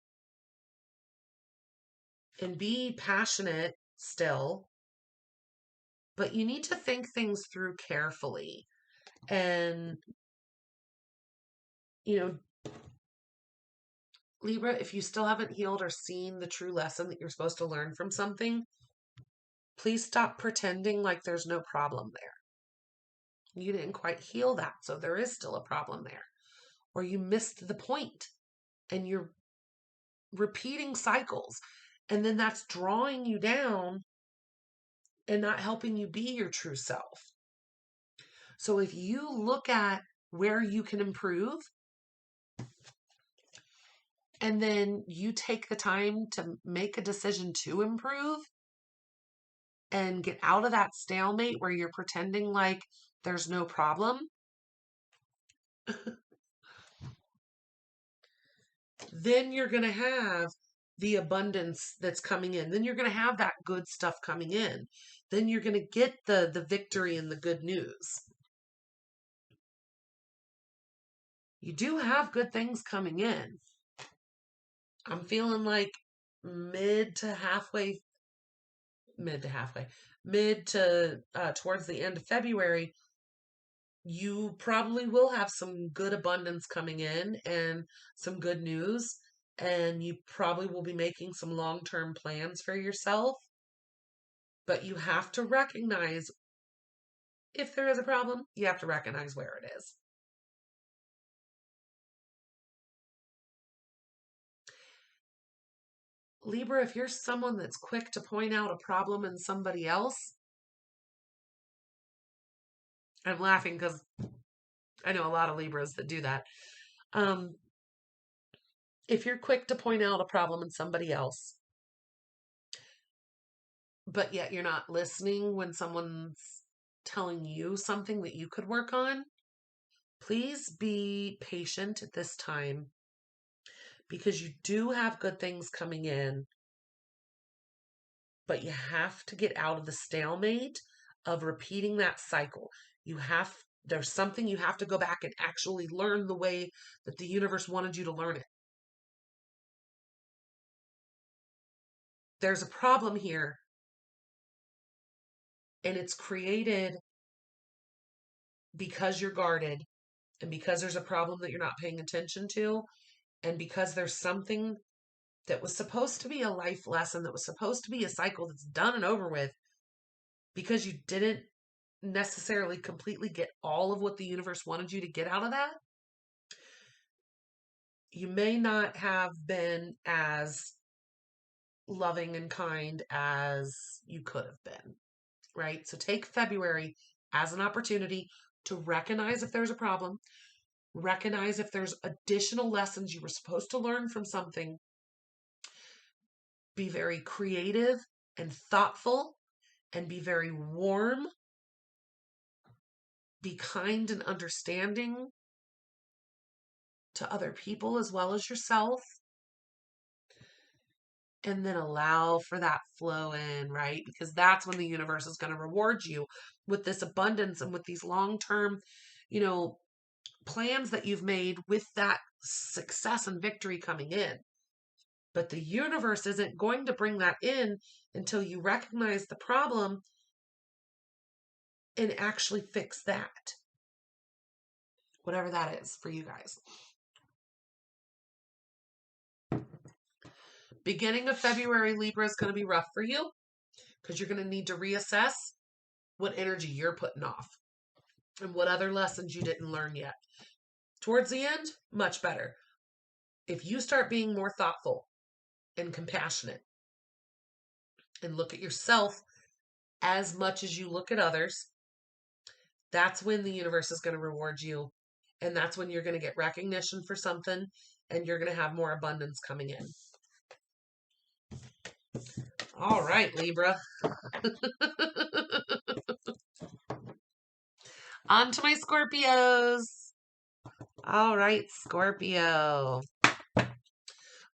and be passionate still, but you need to think things through carefully. And, Libra, if you still haven't healed or seen the true lesson that you're supposed to learn from something, please stop pretending like there's no problem there. You didn't quite heal that, so there is still a problem there. Or you missed the point and you're repeating cycles, and then that's drawing you down and not helping you be your true self. So if you look at where you can improve, and then you take the time to make a decision to improve and get out of that stalemate where you're pretending like there's no problem, then you're going to have the abundance that's coming in. Then you're going to have that good stuff coming in. Then you're going to get the victory and the good news. You do have good things coming in. I'm feeling like mid to towards the end of February, you probably will have some good abundance coming in and some good news, and you probably will be making some long-term plans for yourself. But you have to recognize if there is a problem, you have to recognize where it is. Libra, if you're someone that's quick to point out a problem in somebody else, I'm laughing because I know a lot of Libras that do that. If you're quick to point out a problem in somebody else, but yet you're not listening when someone's telling you something that you could work on, please be patient at this time, because you do have good things coming in, but you have to get out of the stalemate of repeating that cycle. There's something you have to go back and actually learn the way that the universe wanted you to learn it. There's a problem here, and it's created because you're guarded, and because there's a problem that you're not paying attention to, and because there's something that was supposed to be a life lesson, that was supposed to be a cycle that's done and over with, because you didn't necessarily completely get all of what the universe wanted you to get out of that. You may not have been as loving and kind as you could have been, right? So take February as an opportunity to recognize if there's a problem, recognize if there's additional lessons you were supposed to learn from something. Be very creative and thoughtful and be very warm. Be kind and understanding to other people as well as yourself. And then allow for that flow in, right? Because that's when the universe is going to reward you with this abundance and with these long-term, you know, plans that you've made with that success and victory coming in. But the universe isn't going to bring that in until you recognize the problem and actually fix that. Whatever that is for you guys. Beginning of February, Libra is going to be rough for you because you're going to need to reassess what energy you're putting off and what other lessons you didn't learn yet. Towards the end, much better. If you start being more thoughtful and compassionate and look at yourself as much as you look at others, that's when the universe is going to reward you. And that's when you're going to get recognition for something and you're going to have more abundance coming in. All right, Libra. On to my Scorpios. All right, Scorpio.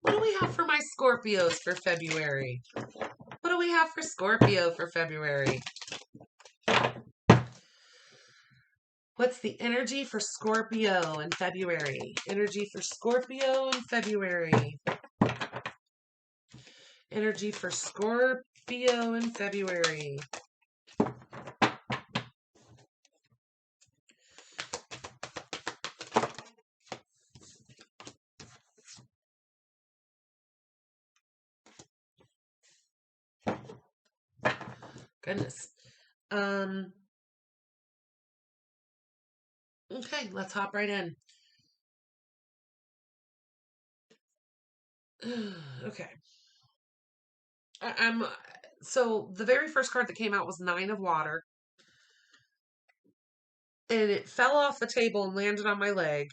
What do we have for my Scorpios for February? What do we have for Scorpio for February? What's the energy for Scorpio in February? Energy for Scorpio in February. Energy for Scorpio in February. Goodness. Okay, let's hop right in. Okay. So the very first card that came out was Nine of Water. And it fell off the table and landed on my leg.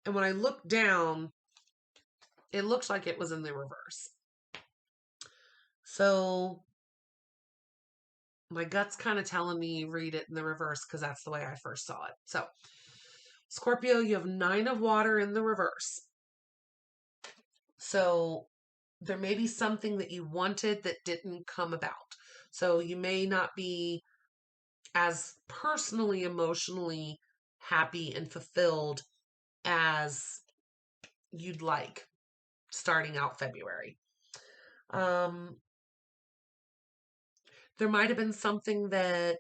And when I looked down, it looked like it was in the reverse. So my gut's kind of telling me read it in the reverse because that's the way I first saw it. So Scorpio, you have Nine of Water in the reverse. So there may be something that you wanted that didn't come about. So you may not be as personally, emotionally happy and fulfilled as you'd like starting out February. There might have been something that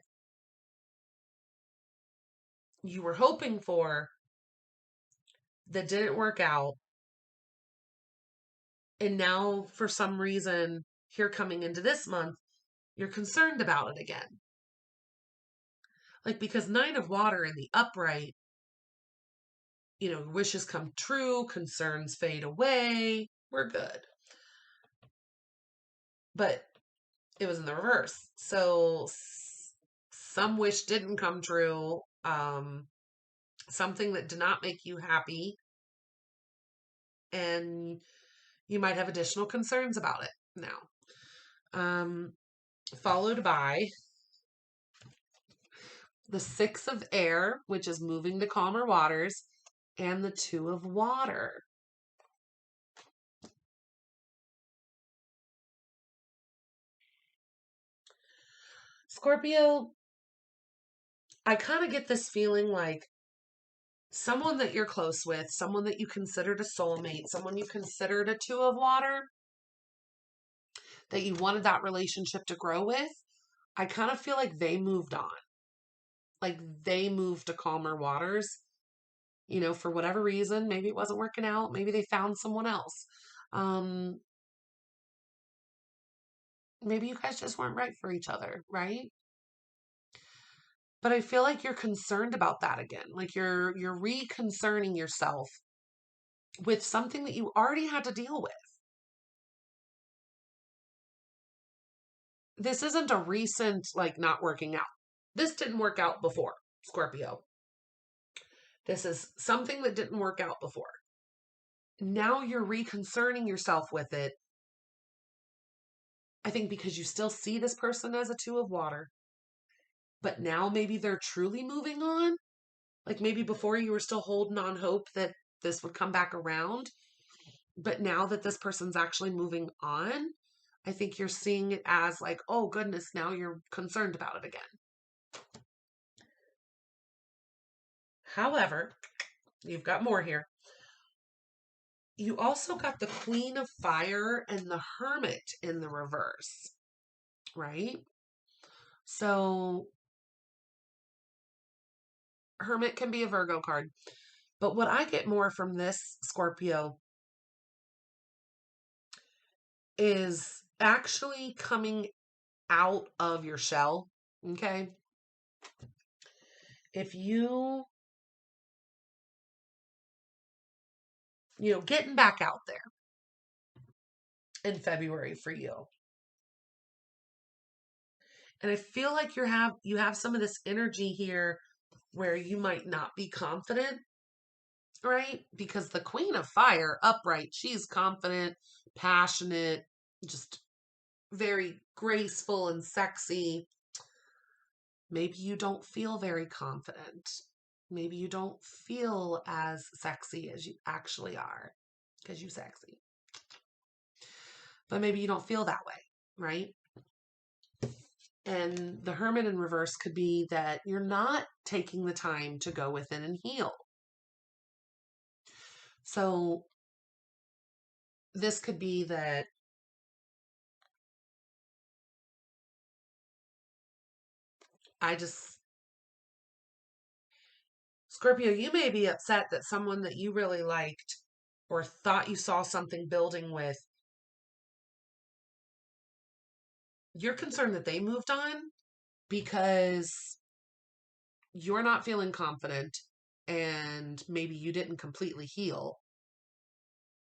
you were hoping for that didn't work out. And now, for some reason, here coming into this month, you're concerned about it again. Like, because Nine of Water in the upright, you know, wishes come true, concerns fade away, we're good. But it was in the reverse. So some wish didn't come true. Something that did not make you happy. And you might have additional concerns about it now. Followed by the Six of Air, which is moving to calmer waters, and the Two of Water. Scorpio, I kind of get this feeling like someone that you're close with, someone that you considered a soulmate, someone you considered a Two of Water, that you wanted that relationship to grow with, I kind of feel like they moved on. Like they moved to calmer waters, you know, for whatever reason. Maybe it wasn't working out. Maybe they found someone else. Maybe you guys just weren't right for each other, right? But I feel like you're concerned about that again. Like you're reconcerning yourself with something that you already had to deal with. this isn't a recent, like, not working out. This didn't work out before, Scorpio. This is something that didn't work out before. Now you're reconcerning yourself with it. I think because you still see this person as a two of water, but now maybe they're truly moving on. Like maybe before you were still holding on hope that this would come back around. But now that this person's actually moving on, I think you're seeing it as like, oh goodness, now you're concerned about it again. However, you've got more here. You also got the Queen of Fire and the Hermit in the reverse, right? So, Hermit can be a Virgo card. But what I get more from this, Scorpio, is actually coming out of your shell, okay? If getting back out there in February for you. And I feel like you have some of this energy here where you might not be confident, right? Because the Queen of Fire, upright, she's confident, passionate, just very graceful and sexy. Maybe you don't feel very confident. Maybe you don't feel as sexy as you actually are because you're sexy. But maybe you don't feel that way, right? And the Hermit in reverse could be that you're not taking the time to go within and heal. So this could be that Scorpio, you may be upset that someone that you really liked or thought you saw something building with, you're concerned that they moved on because you're not feeling confident and maybe you didn't completely heal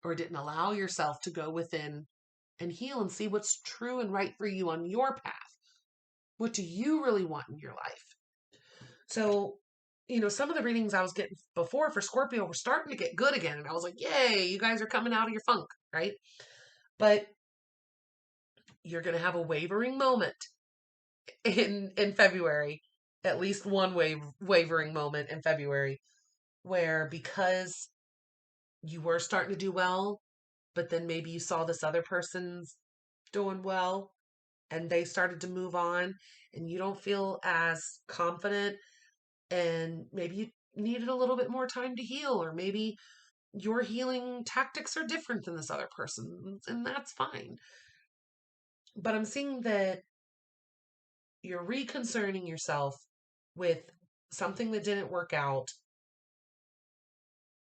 or didn't allow yourself to go within and heal and see what's true and right for you on your path. What do you really want in your life? So, some of the readings I was getting before for Scorpio were starting to get good again. And I was like, yay, you guys are coming out of your funk, right? But you're going to have a wavering moment in February, at least one wavering moment in February, where because you were starting to do well, but then maybe you saw this other person's doing well and they started to move on and you don't feel as confident and maybe you needed a little bit more time to heal, or maybe your healing tactics are different than this other person's, and that's fine. But I'm seeing that you're reconcerning yourself with something that didn't work out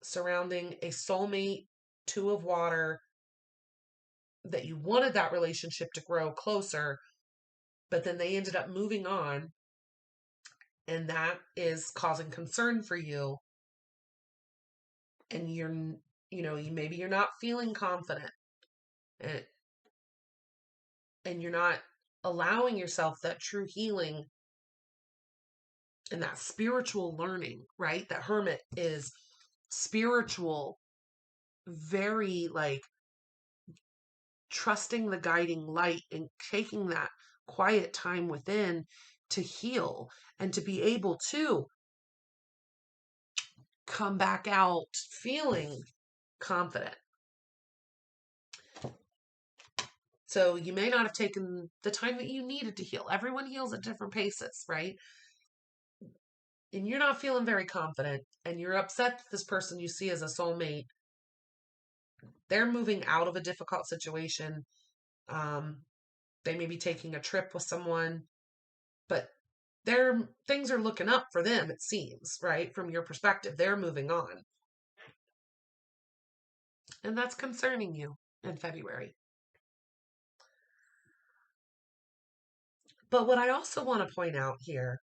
surrounding a soulmate, two of water, that you wanted that relationship to grow closer, but then they ended up moving on, and that is causing concern for you. And maybe you're not feeling confident, and you're not allowing yourself that true healing and that spiritual learning, right? That Hermit is spiritual, very like trusting the guiding light and taking that quiet time within to heal and to be able to come back out feeling confident. So you may not have taken the time that you needed to heal. Everyone heals at different paces, right? And you're not feeling very confident and you're upset that this person you see as a soulmate, they're moving out of a difficult situation. They may be taking a trip with someone, but things are looking up for them, it seems, right? From your perspective, they're moving on. And that's concerning you in February. But what I also want to point out here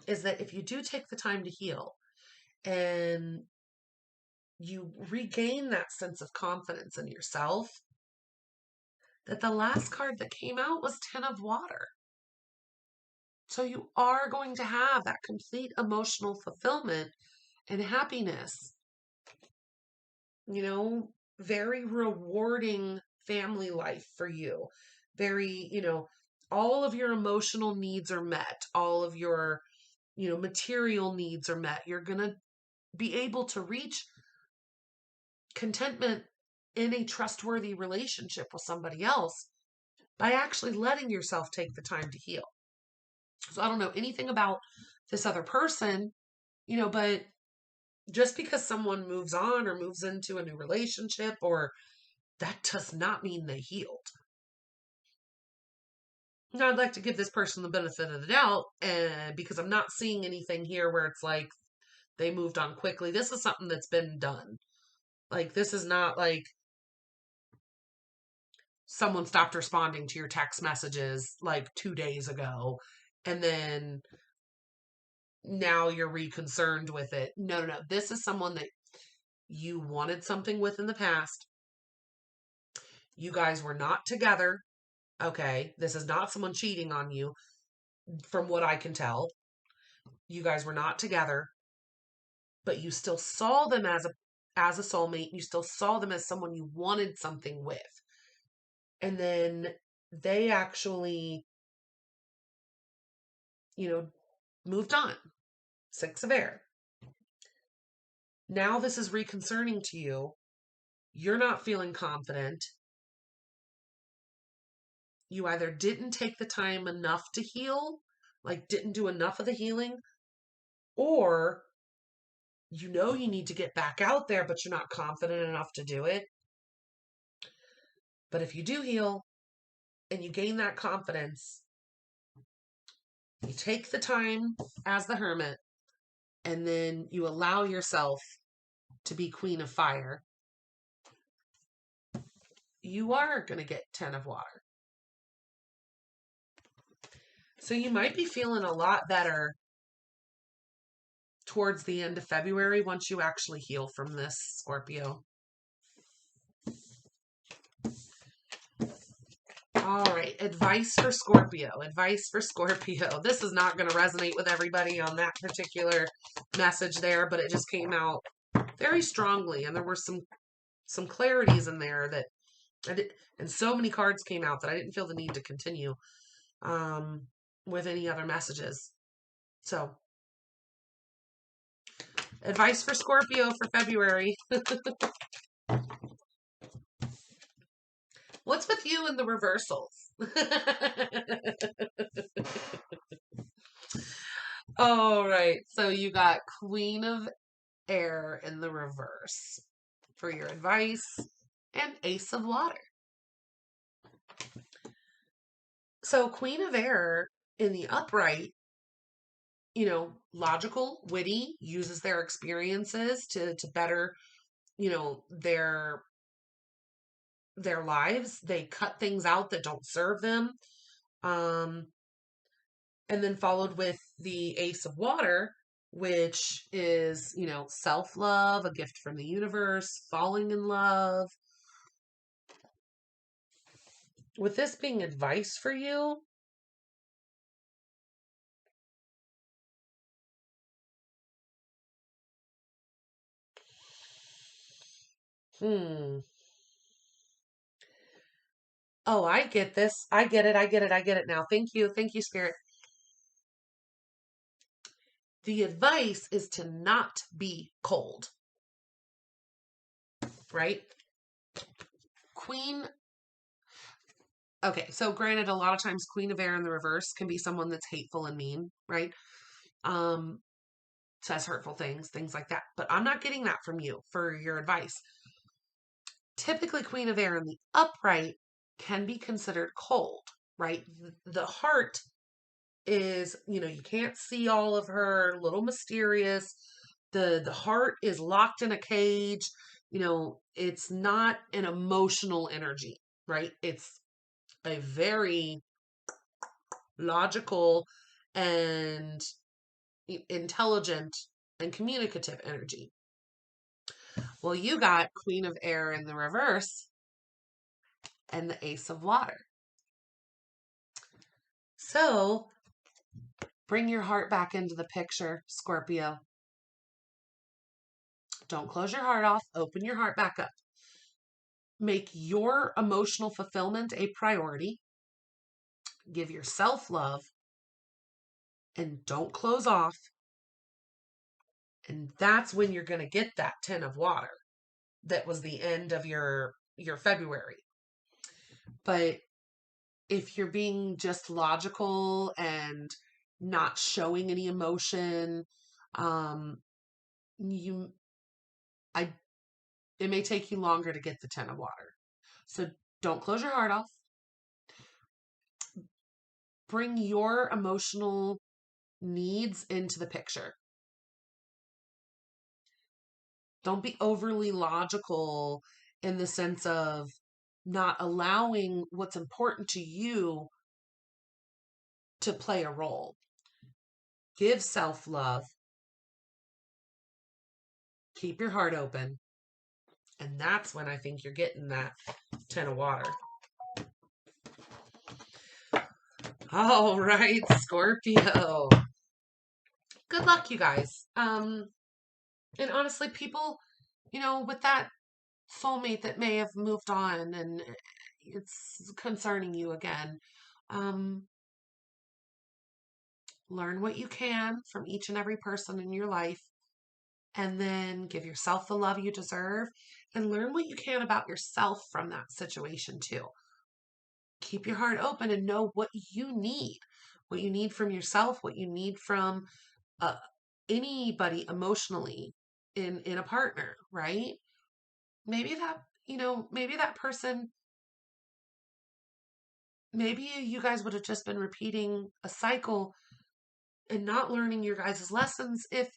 is that if you do take the time to heal and you regain that sense of confidence in yourself, that the last card that came out was Ten of Water. So you are going to have that complete emotional fulfillment and happiness. Very rewarding family life for you. Very, all of your emotional needs are met. All of your, material needs are met. You're going to be able to reach contentment in a trustworthy relationship with somebody else by actually letting yourself take the time to heal. So I don't know anything about this other person, but just because someone moves on or moves into a new relationship, or that does not mean they healed. Now, I'd like to give this person the benefit of the doubt, because I'm not seeing anything here where it's like they moved on quickly. This is something that's been done. Like, this is not like someone stopped responding to your text messages like 2 days ago, and then now you're reconcerned with it. No, no, no. This is someone that you wanted something with in the past. You guys were not together. Okay. This is not someone cheating on you, from what I can tell. You guys were not together, but you still saw them as a soulmate. You still saw them as someone you wanted something with. And then they actually, moved on. Six of Air. Now this is reconcerning to you. You're not feeling confident. You either didn't take the time enough to heal, like didn't do enough of the healing, or you need to get back out there, but you're not confident enough to do it. But if you do heal and you gain that confidence, you take the time as the Hermit, and then you allow yourself to be Queen of Fire. You are going to get 10 of Water. So you might be feeling a lot better towards the end of February once you actually heal from this, Scorpio. All right, advice for Scorpio. Advice for Scorpio. This is not going to resonate with everybody on that particular message there, but it just came out very strongly, and there were some clarities in there that and so many cards came out that I didn't feel the need to continue with any other messages. So, advice for Scorpio for February. What's with you and the reversals? All right. So you got Queen of Air in the reverse for your advice, and Ace of Water. So Queen of Air in the upright, logical, witty, uses their experiences to better, their lives. They cut things out that don't serve them. And then followed with the Ace of Water, which is, self-love, a gift from the universe, falling in love. With this being advice for you, Oh, I get this. I get it. I get it. I get it now. Thank you. Thank you, Spirit. The advice is to not be cold, right? Queen. Okay, so granted, a lot of times Queen of Air in the reverse can be someone that's hateful and mean, right? Says hurtful things like that. But I'm not getting that from you for your advice. Typically, Queen of Air in the upright can be considered cold, right? The heart is, you can't see all of her, a little mysterious. The heart is locked in a cage. It's not an emotional energy, right? It's a very logical and intelligent and communicative energy. Well, you got Queen of Air in the reverse. and the Ace of Water. So bring your heart back into the picture, Scorpio. Don't close your heart off. Open your heart back up. Make your emotional fulfillment a priority. Give yourself love and don't close off. And that's when you're going to get that 10 of water. That was the end of your February. But if you're being just logical and not showing any emotion, you I it may take you longer to get the 10 of water. So don't close your heart off. Bring your emotional needs into the picture. Don't be overly logical in the sense of not allowing what's important to you to play a role. Give self-love. Keep your heart open. And that's when I think you're getting that 10 of water. All right, Scorpio. Good luck, you guys. And honestly, people, with that soulmate that may have moved on and it's concerning you again, learn what you can from each and every person in your life, and then give yourself the love you deserve and learn what you can about yourself from that situation too. Keep your heart open and know what you need from yourself, what you need from anybody emotionally in a partner, right? Maybe that person, maybe you guys would have just been repeating a cycle and not learning your guys' lessons if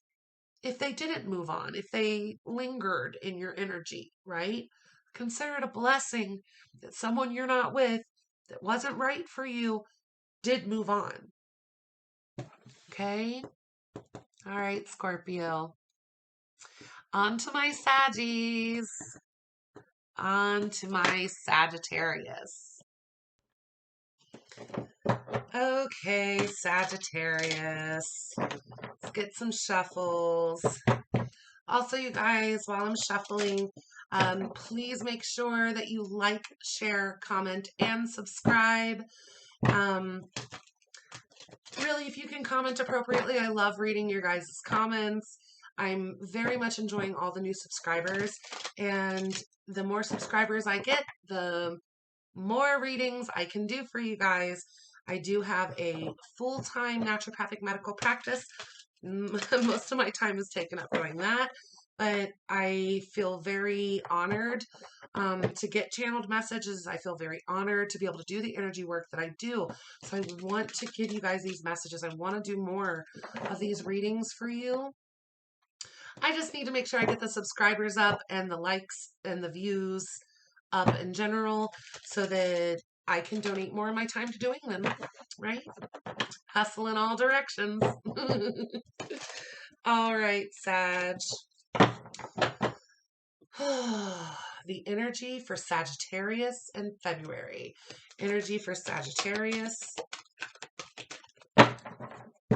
they didn't move on, if they lingered in your energy, right? Consider it a blessing that someone you're not with that wasn't right for you did move on. Okay? All right, Scorpio. On to my Saggies. On to my Sagittarius. Okay, Sagittarius. Let's get some shuffles. Also, you guys, while I'm shuffling, please make sure that you like, share, comment, and subscribe. Really, if you can comment appropriately, I love reading your guys' comments. I'm very much enjoying all the new subscribers, and the more subscribers I get, the more readings I can do for you guys. I do have a full-time naturopathic medical practice. Most of my time is taken up doing that, but I feel very honored to get channeled messages. I feel very honored to be able to do the energy work that I do. So I want to give you guys these messages. I want to do more of these readings for you. I just need to make sure I get the subscribers up and the likes and the views up in general so that I can donate more of my time to doing them, right? Hustle in all directions. All right, Sag. The energy for Sagittarius in February. Energy for Sagittarius.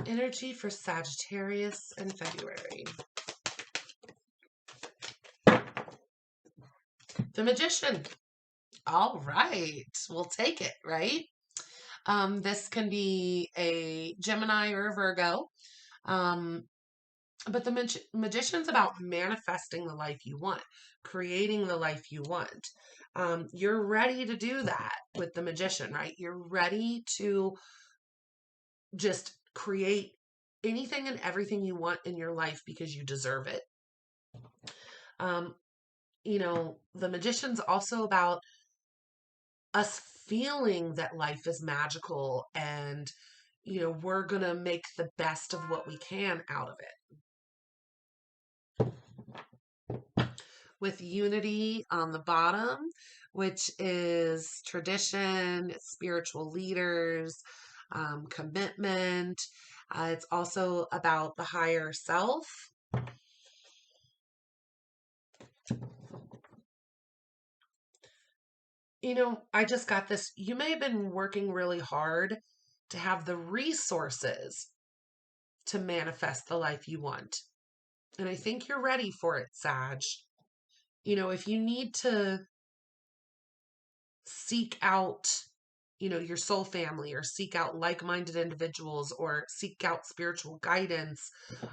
Energy for Sagittarius in February. The Magician. All right. We'll take it, right? This can be a Gemini or a Virgo. But the Magician's about manifesting the life you want, creating the life you want. You're ready to do that with the Magician, right? You're ready to just create anything and everything you want in your life because you deserve it. The Magician's also about us feeling that life is magical and, we're going to make the best of what we can out of it. With unity on the bottom, which is tradition, spiritual leaders, commitment. It's also about the higher self. I just got this. You may have been working really hard to have the resources to manifest the life you want. And I think you're ready for it, Sag. If you need to seek out, your soul family, or seek out like-minded individuals, or seek out spiritual guidance,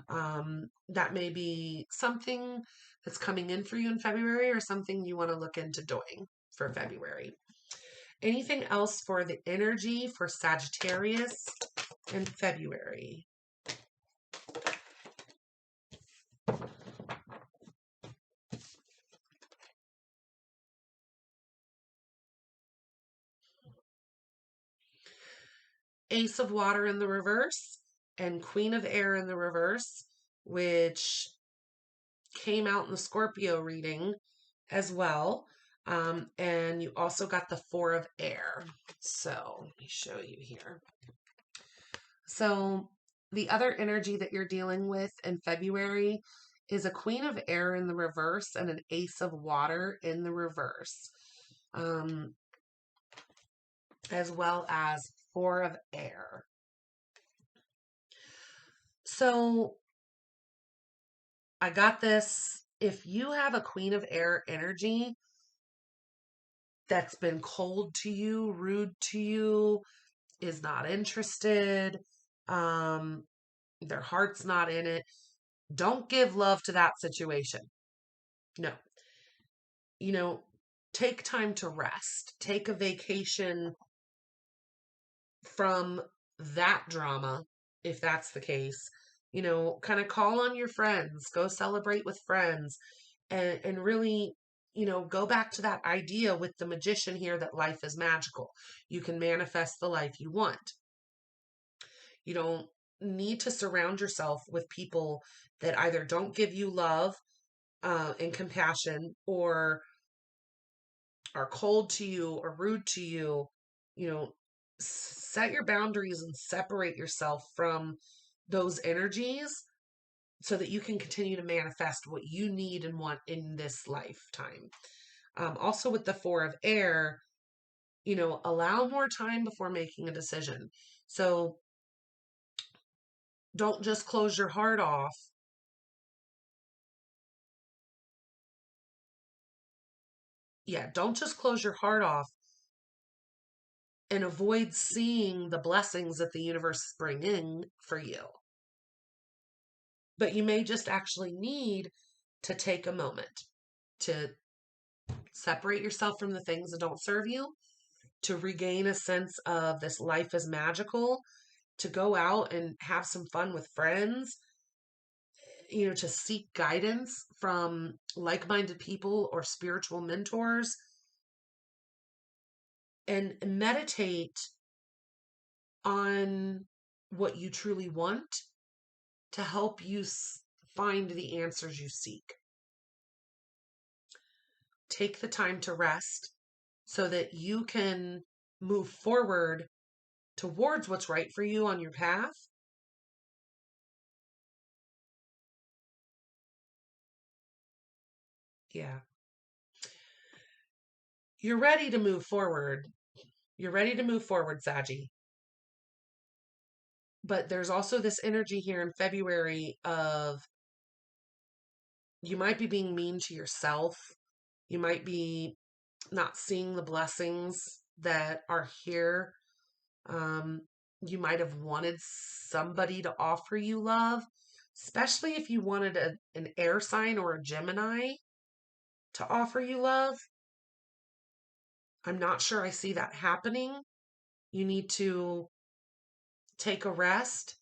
that may be something that's coming in for you in February, or something you want to look into doing for February. Anything else for the energy for Sagittarius in February? Ace of Water in the reverse and Queen of Air in the reverse, which came out in the Scorpio reading as well. And you also got the Four of Air. So let me show you here. So the other energy that you're dealing with in February is a Queen of Air in the reverse and an Ace of Water in the reverse, as well as Four of Air. So I got this. If you have a Queen of Air energy that's been cold to you, rude to you, is not interested, their heart's not in it, don't give love to that situation. No. Take time to rest. Take a vacation from that drama, if that's the case. Kind of call on your friends, go celebrate with friends, and really, go back to that idea with the magician here that life is magical. You can manifest the life you want. You don't need to surround yourself with people that either don't give you love and compassion, or are cold to you or rude to you. Set your boundaries and separate yourself from those energies so that you can continue to manifest what you need and want in this lifetime. Also with the Four of Air, allow more time before making a decision. So don't just close your heart off. Yeah, don't just close your heart off and avoid seeing the blessings that the universe is bringing for you. But you may just actually need to take a moment to separate yourself from the things that don't serve you, to regain a sense of this life is magical, to go out and have some fun with friends, to seek guidance from like-minded people or spiritual mentors, and meditate on what you truly want to help you find the answers you seek. Take the time to rest so that you can move forward towards what's right for you on your path. Yeah. You're ready to move forward. You're ready to move forward, Saggy. But there's also this energy here in February of you might be being mean to yourself. You might be not seeing the blessings that are here. You might have wanted somebody to offer you love, especially if you wanted an air sign or a Gemini to offer you love. I'm not sure I see that happening. You need to take a rest,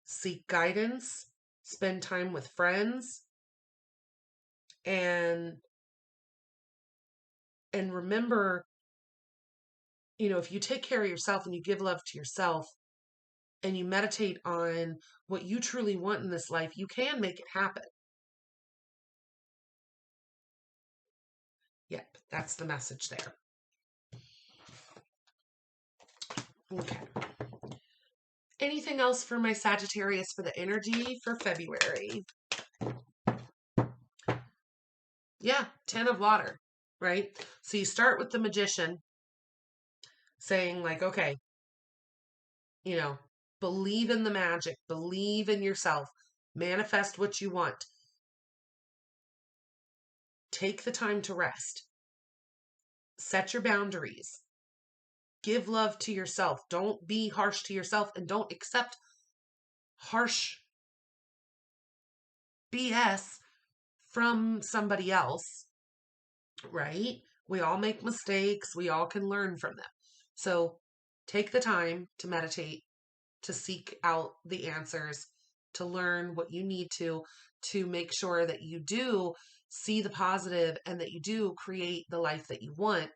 seek guidance, spend time with friends, and remember, if you take care of yourself and you give love to yourself and you meditate on what you truly want in this life, you can make it happen. Yep, that's the message there. Okay. Anything else for my Sagittarius for the energy for February? Yeah, 10 of water, right? So you start with the magician. saying like, okay, you know, believe in the magic, believe in yourself, manifest what you want. Take the time to rest, set your boundaries, give love to yourself. Don't be harsh to yourself and don't accept harsh BS from somebody else, right? We all make mistakes. We all can learn from them. So take the time to meditate, to seek out the answers, to learn what you need to make sure that you do see the positive and that you do create the life that you want,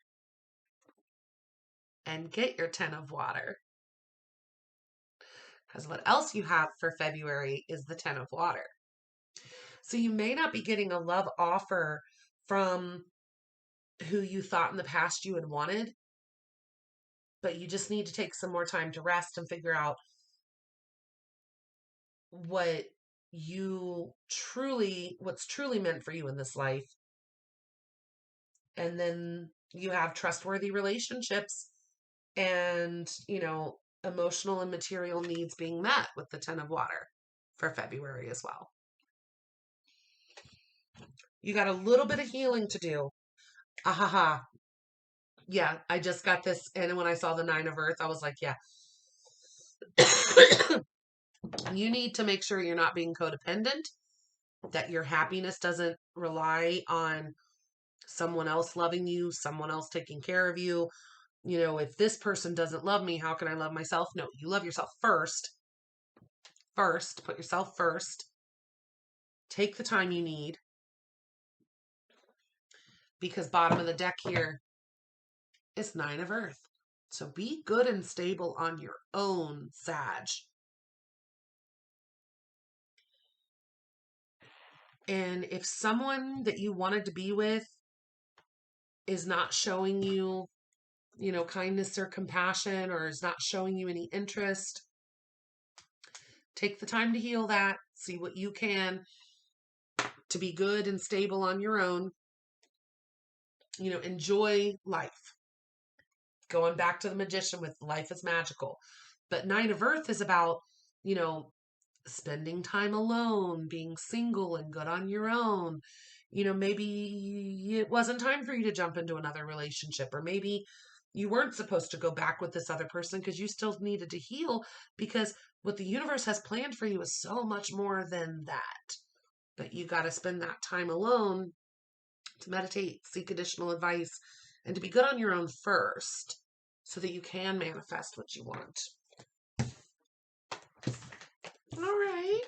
and get your 10 of water. Because what else you have for February is the 10 of water. So you may not be getting a love offer from who you thought in the past you had wanted, but you just need to take some more time to rest and figure out what's truly meant for you in this life. And then you have trustworthy relationships and, emotional and material needs being met with the 10 of water for February as well. You got a little bit of healing to do. Ahaha. Yeah, I just got this. And when I saw the 9 of earth, I was like, yeah. You need to make sure you're not being codependent, that your happiness doesn't rely on someone else loving you, someone else taking care of you. If this person doesn't love me, how can I love myself? No, you love yourself first. First, put yourself first. Take the time you need. Because bottom of the deck here is 9 of earth. So be good and stable on your own, Sag. And if someone that you wanted to be with is not showing you, kindness or compassion, or is not showing you any interest, take the time to heal that. See what you can to be good and stable on your own. Enjoy life. Going back to the magician with life is magical. But 9 of earth is about, spending time alone, being single and good on your own. Maybe it wasn't time for you to jump into another relationship, or maybe you weren't supposed to go back with this other person because you still needed to heal, because what the universe has planned for you is so much more than that. But you got to spend that time alone to meditate, seek additional advice, and to be good on your own first so that you can manifest what you want. All right.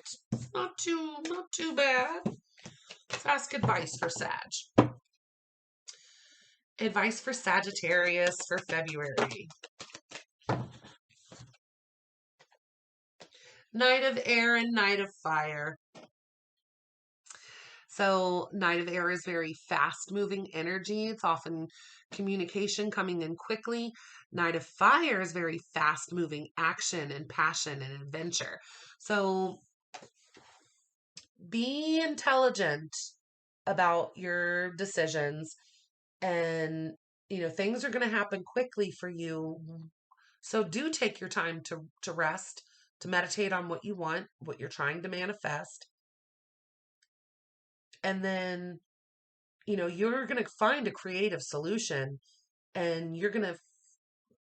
Not too bad. Let's ask advice for Sag. Advice for Sagittarius for February. Knight of Air and Knight of Fire. So Knight of Air is very fast moving energy. It's often communication coming in quickly. Knight of Fire is very fast moving action and passion and adventure. So be intelligent about your decisions, and things are going to happen quickly for you. So do take your time to rest, to meditate on what you want, what you're trying to manifest. And then, you're going to find a creative solution, and you're going to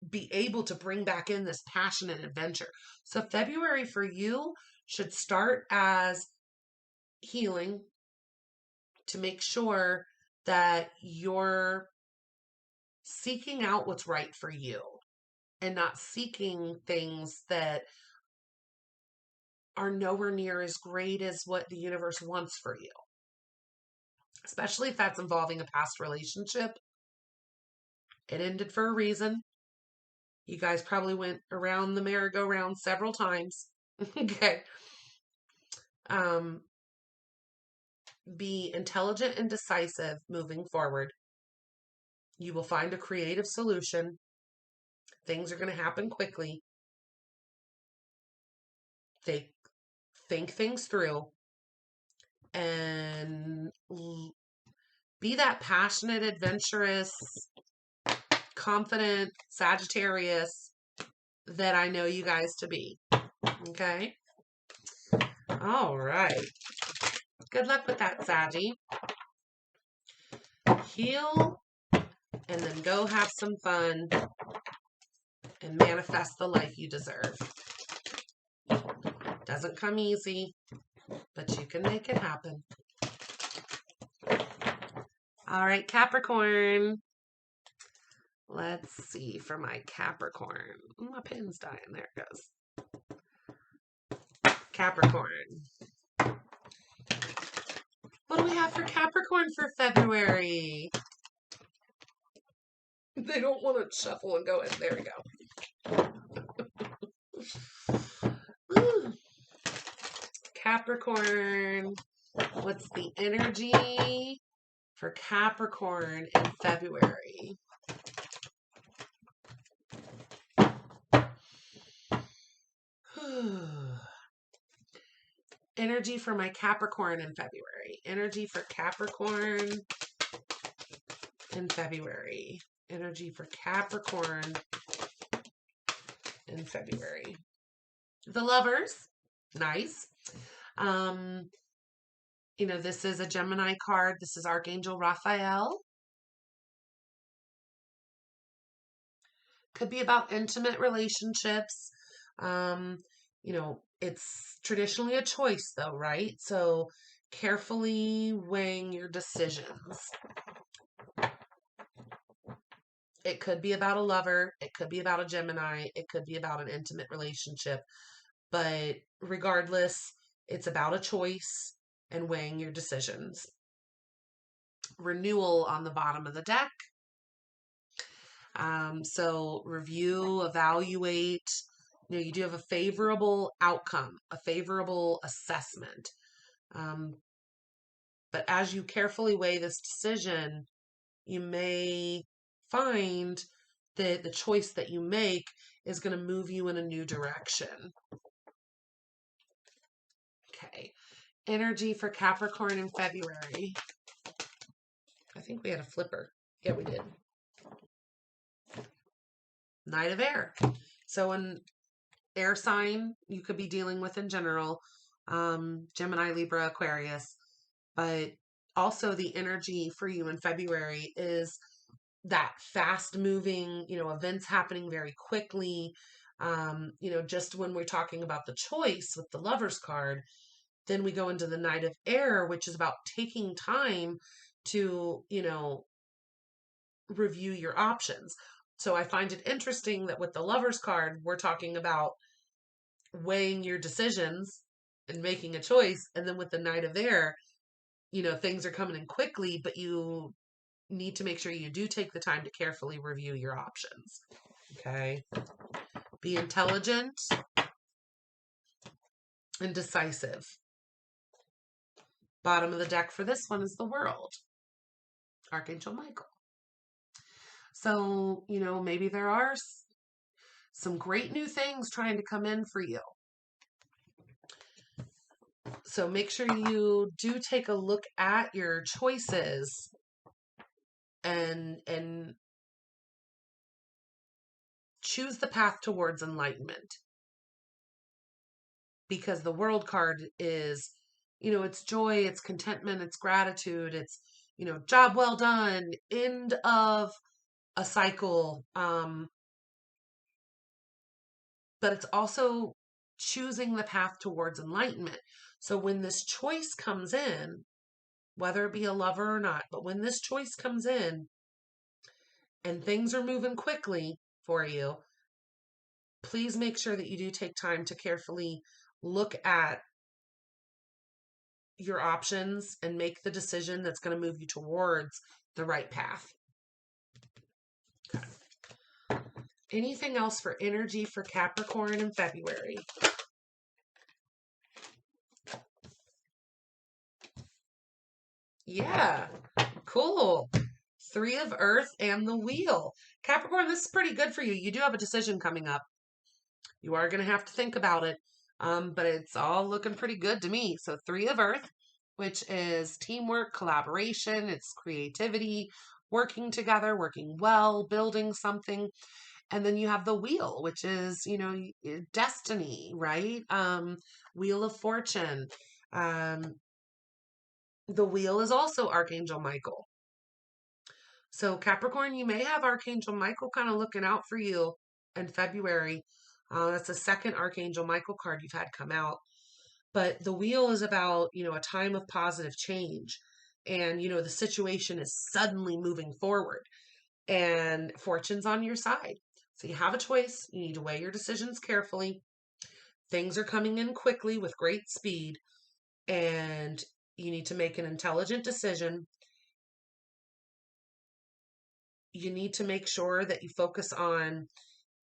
be able to bring back in this passion and adventure. So February for you should start as healing, to make sure that you're seeking out what's right for you and not seeking things that are nowhere near as great as what the universe wants for you. Especially if that's involving a past relationship. It ended for a reason. You guys probably went around the merry-go-round several times. Okay. Be intelligent and decisive moving forward. You will find a creative solution. Things are going to happen quickly. They think things through and be that passionate, adventurous, confident Sagittarius that I know you guys to be. Okay? All right. Good luck with that, Saggy. Heal and then go have some fun and manifest the life you deserve. Doesn't come easy, but you can make it happen. All right, Capricorn. Let's see for my Capricorn. My pen's dying. There it goes. Capricorn. What do we have for Capricorn for February? They don't want to shuffle and go in. There we go. Ooh. Capricorn. What's the energy for Capricorn in February? Energy for my Capricorn in February. Energy for Capricorn in February. Energy for Capricorn in February. The Lovers. Nice. This is a Gemini card. This is Archangel Raphael. Could be about intimate relationships. It's traditionally a choice though, right? So carefully weighing your decisions. It could be about a lover. It could be about a Gemini. It could be about an intimate relationship. But regardless, it's about a choice and weighing your decisions. Renewal on the bottom of the deck. So review, evaluate. You do have a favorable outcome, a favorable assessment. But as you carefully weigh this decision, you may find that the choice that you make is going to move you in a new direction. Okay. Energy for Capricorn in February. I think we had a flipper. Yeah, we did. Knight of Air. So an air sign you could be dealing with in general, Gemini, Libra, Aquarius, but also the energy for you in February is that fast moving, events happening very quickly. Just when we're talking about the choice with the Lovers card, then we go into the Knight of Air, which is about taking time to, review your options. So I find it interesting that with the Lovers card, we're talking about weighing your decisions and making a choice. And then with the Knight of Air, things are coming in quickly, but you need to make sure you do take the time to carefully review your options. Okay. Be intelligent and decisive. Bottom of the deck for this one is the World. Archangel Michael. So, maybe there are some great new things trying to come in for you. So make sure you do take a look at your choices and choose the path towards enlightenment. Because the World card is, it's joy, it's contentment, it's gratitude, it's, job well done, end of a cycle. But it's also choosing the path towards enlightenment. So when this choice comes in, whether it be a lover or not, but when this choice comes in and things are moving quickly for you, please make sure that you do take time to carefully look at your options and make the decision that's going to move you towards the right path. Okay. Anything else for energy for Capricorn in February? Yeah, cool. 3 of Earth and the Wheel. Capricorn, this is pretty good for you. You do have a decision coming up. You are going to have to think about it, but it's all looking pretty good to me. So 3 of Earth, which is teamwork, collaboration, it's creativity, working together, working well, building something. And then you have the wheel, which is, destiny, right? Wheel of fortune. Um, the wheel is also Archangel Michael. So Capricorn, you may have Archangel Michael kind of looking out for you in February. That's the second Archangel Michael card you've had come out. But the wheel is about, a time of positive change. And, the situation is suddenly moving forward and fortune's on your side. So you have a choice. You need to weigh your decisions carefully. Things are coming in quickly with great speed, and you need to make an intelligent decision. You need to make sure that you focus on,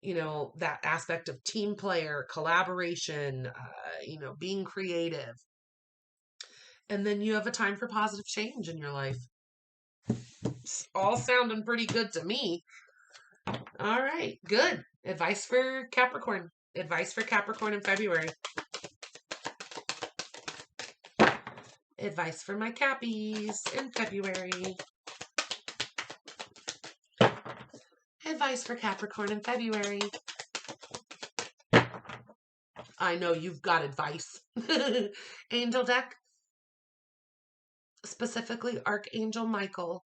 that aspect of team player, collaboration, being creative. And then you have a time for positive change in your life. It's all sounding pretty good to me. All right, good. Advice for Capricorn. Advice for Capricorn in February. Advice for my Cappies in February. Advice for Capricorn in February. I know you've got advice. Angel deck, specifically Archangel Michael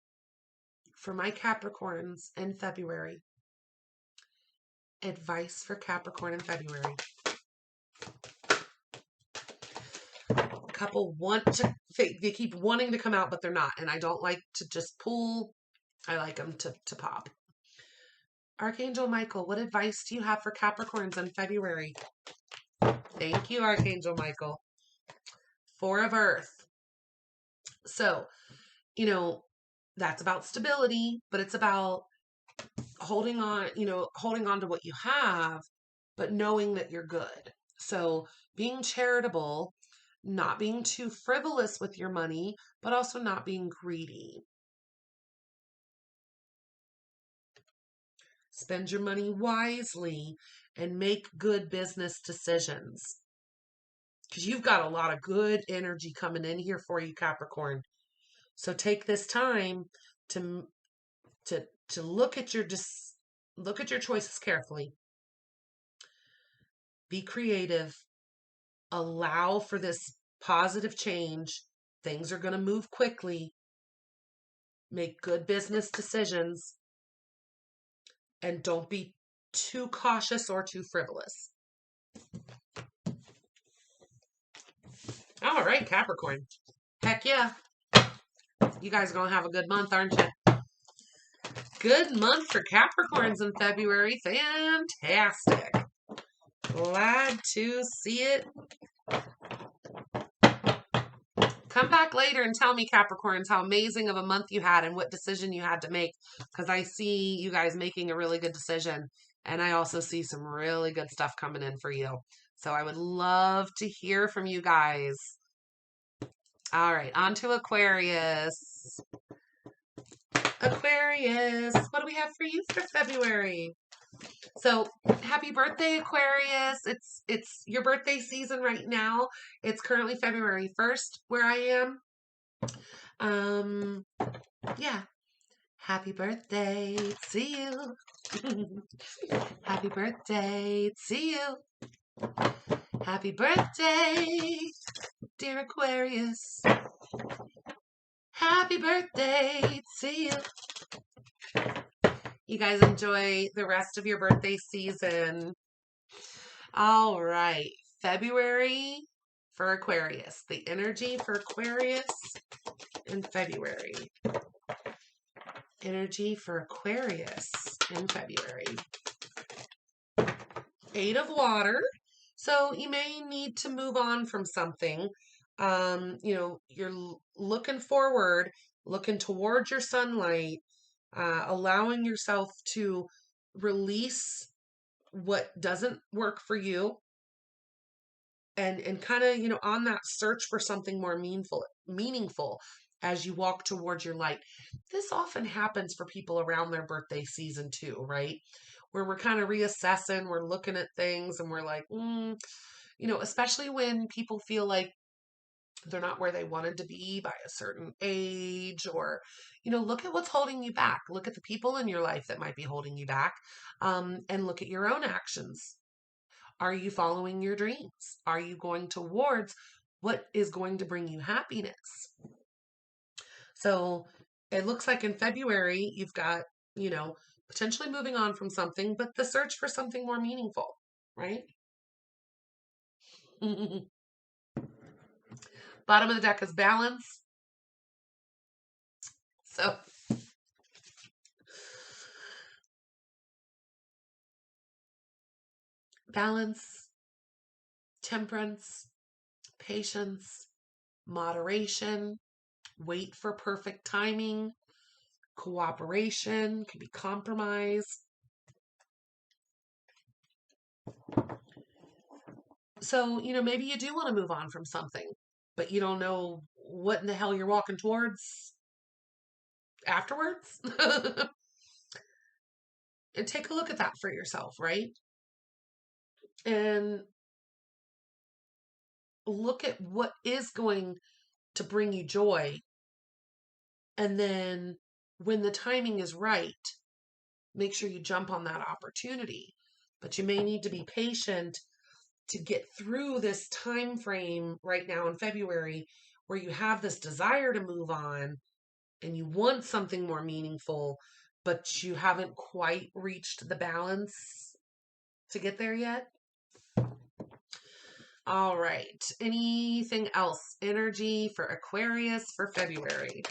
for my Capricorns in February. Advice for Capricorn in February. Couple they keep wanting to come out, but they're not. And I don't like to just pull. I like them to pop. Archangel Michael, what advice do you have for Capricorns in February? Thank you, Archangel Michael. Four of Earth. So, that's about stability, but it's about holding on to what you have, but knowing that you're good. So being charitable, not being too frivolous with your money, but also not being greedy. Spend your money wisely and make good business decisions. Because you've got a lot of good energy coming in here for you, Capricorn. So take this time to look at your choices carefully. Be creative. Allow for this positive change. Things are going to move quickly. Make good business decisions. And don't be too cautious or too frivolous. All right, Capricorn. Heck yeah. You guys are going to have a good month, aren't you? Good month for Capricorns in February. Fantastic. Glad to see it. Come back later and tell me, Capricorns, how amazing of a month you had and what decision you had to make, because I see you guys making a really good decision, and I also see some really good stuff coming in for you. So I would love to hear from you guys. All right, on to Aquarius. Aquarius, what do we have for you for February? So happy birthday, Aquarius. It's your birthday season right now. It's currently February 1st where I am. Yeah. Happy birthday to you. Happy birthday to you. Happy birthday, dear Aquarius. Happy birthday to you. You guys enjoy the rest of your birthday season. All right. February for Aquarius. The energy for Aquarius in February. Energy for Aquarius in February. 8 of water. So you may need to move on from something. You're looking forward, looking towards your sunlight, allowing yourself to release what doesn't work for you, and kind of, on that search for something more meaningful as you walk towards your light. This often happens for people around their birthday season too, right? Where we're kind of reassessing, we're looking at things and we're like, especially when people feel like They're not where they wanted to be by a certain age, or, look at what's holding you back. Look at the people in your life that might be holding you back, and look at your own actions. Are you following your dreams? Are you going towards what is going to bring you happiness? So it looks like in February, you've got, potentially moving on from something, but the search for something more meaningful, right? Bottom of the deck is balance. So balance, temperance, patience, moderation, wait for perfect timing, cooperation, can be compromise. So, maybe you do want to move on from something, but you don't know what in the hell you're walking towards afterwards. And take a look at that for yourself, right? And look at what is going to bring you joy. And then when the timing is right, make sure you jump on that opportunity. But you may need to be patient to get through this time frame right now in February where you have this desire to move on and you want something more meaningful, but you haven't quite reached the balance to get there yet. All right. Anything else? Energy for Aquarius for February?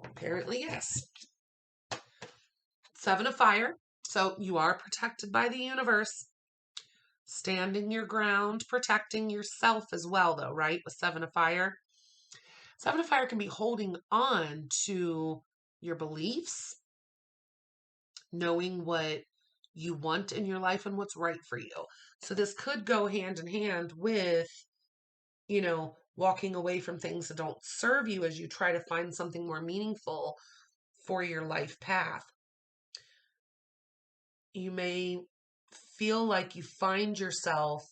Apparently, yes. Seven of Fire. So you are protected by the universe. Standing your ground, protecting yourself as well, though, right? With Seven of Fire. Seven of Fire can be holding on to your beliefs, knowing what you want in your life and what's right for you. So this could go hand in hand with, walking away from things that don't serve you as you try to find something more meaningful for your life path. You may feel like you find yourself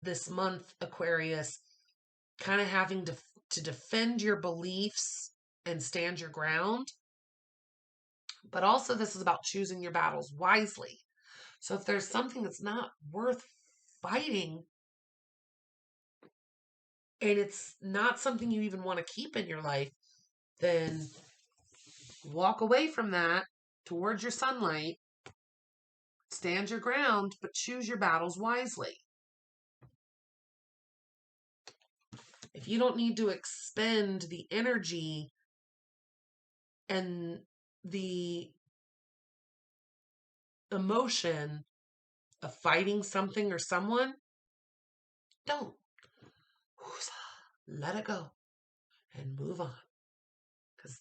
this month, Aquarius, kind of having to defend your beliefs and stand your ground. But also, this is about choosing your battles wisely. So if there's something that's not worth fighting, and it's not something you even want to keep in your life, then walk away from that towards your sunlight, stand your ground, but choose your battles wisely. If you don't need to expend the energy and the emotion of fighting something or someone, don't. Let it go and move on. Because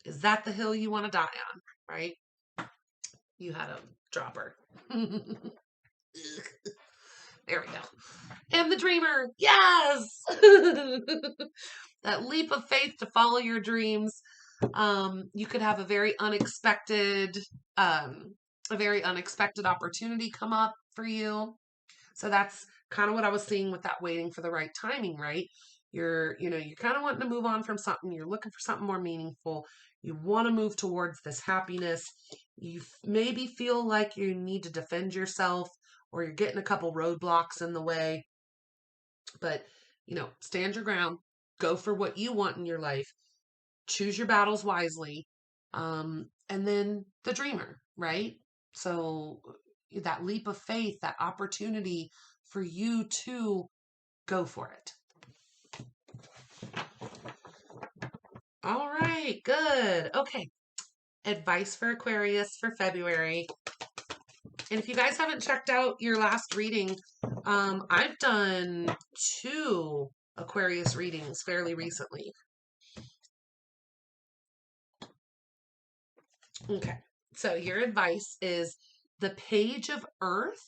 is that the hill you want to die on, right? You had a dropper. There we go. And the dreamer. Yes. That leap of faith to follow your dreams. You could have a very unexpected opportunity come up for you. So that's kind of what I was seeing with that waiting for the right timing, right? You're kind of wanting to move on from something. You're looking for something more meaningful. You want to move towards this happiness. You maybe feel like you need to defend yourself, or you're getting a couple roadblocks in the way. But, stand your ground. Go for what you want in your life. Choose your battles wisely. And then the dreamer, right? So that leap of faith, that opportunity for you to go for it. All right, good. Okay. Advice for Aquarius for February. And if you guys haven't checked out your last reading, I've done 2 Aquarius readings fairly recently. Okay. So your advice is the Page of Earth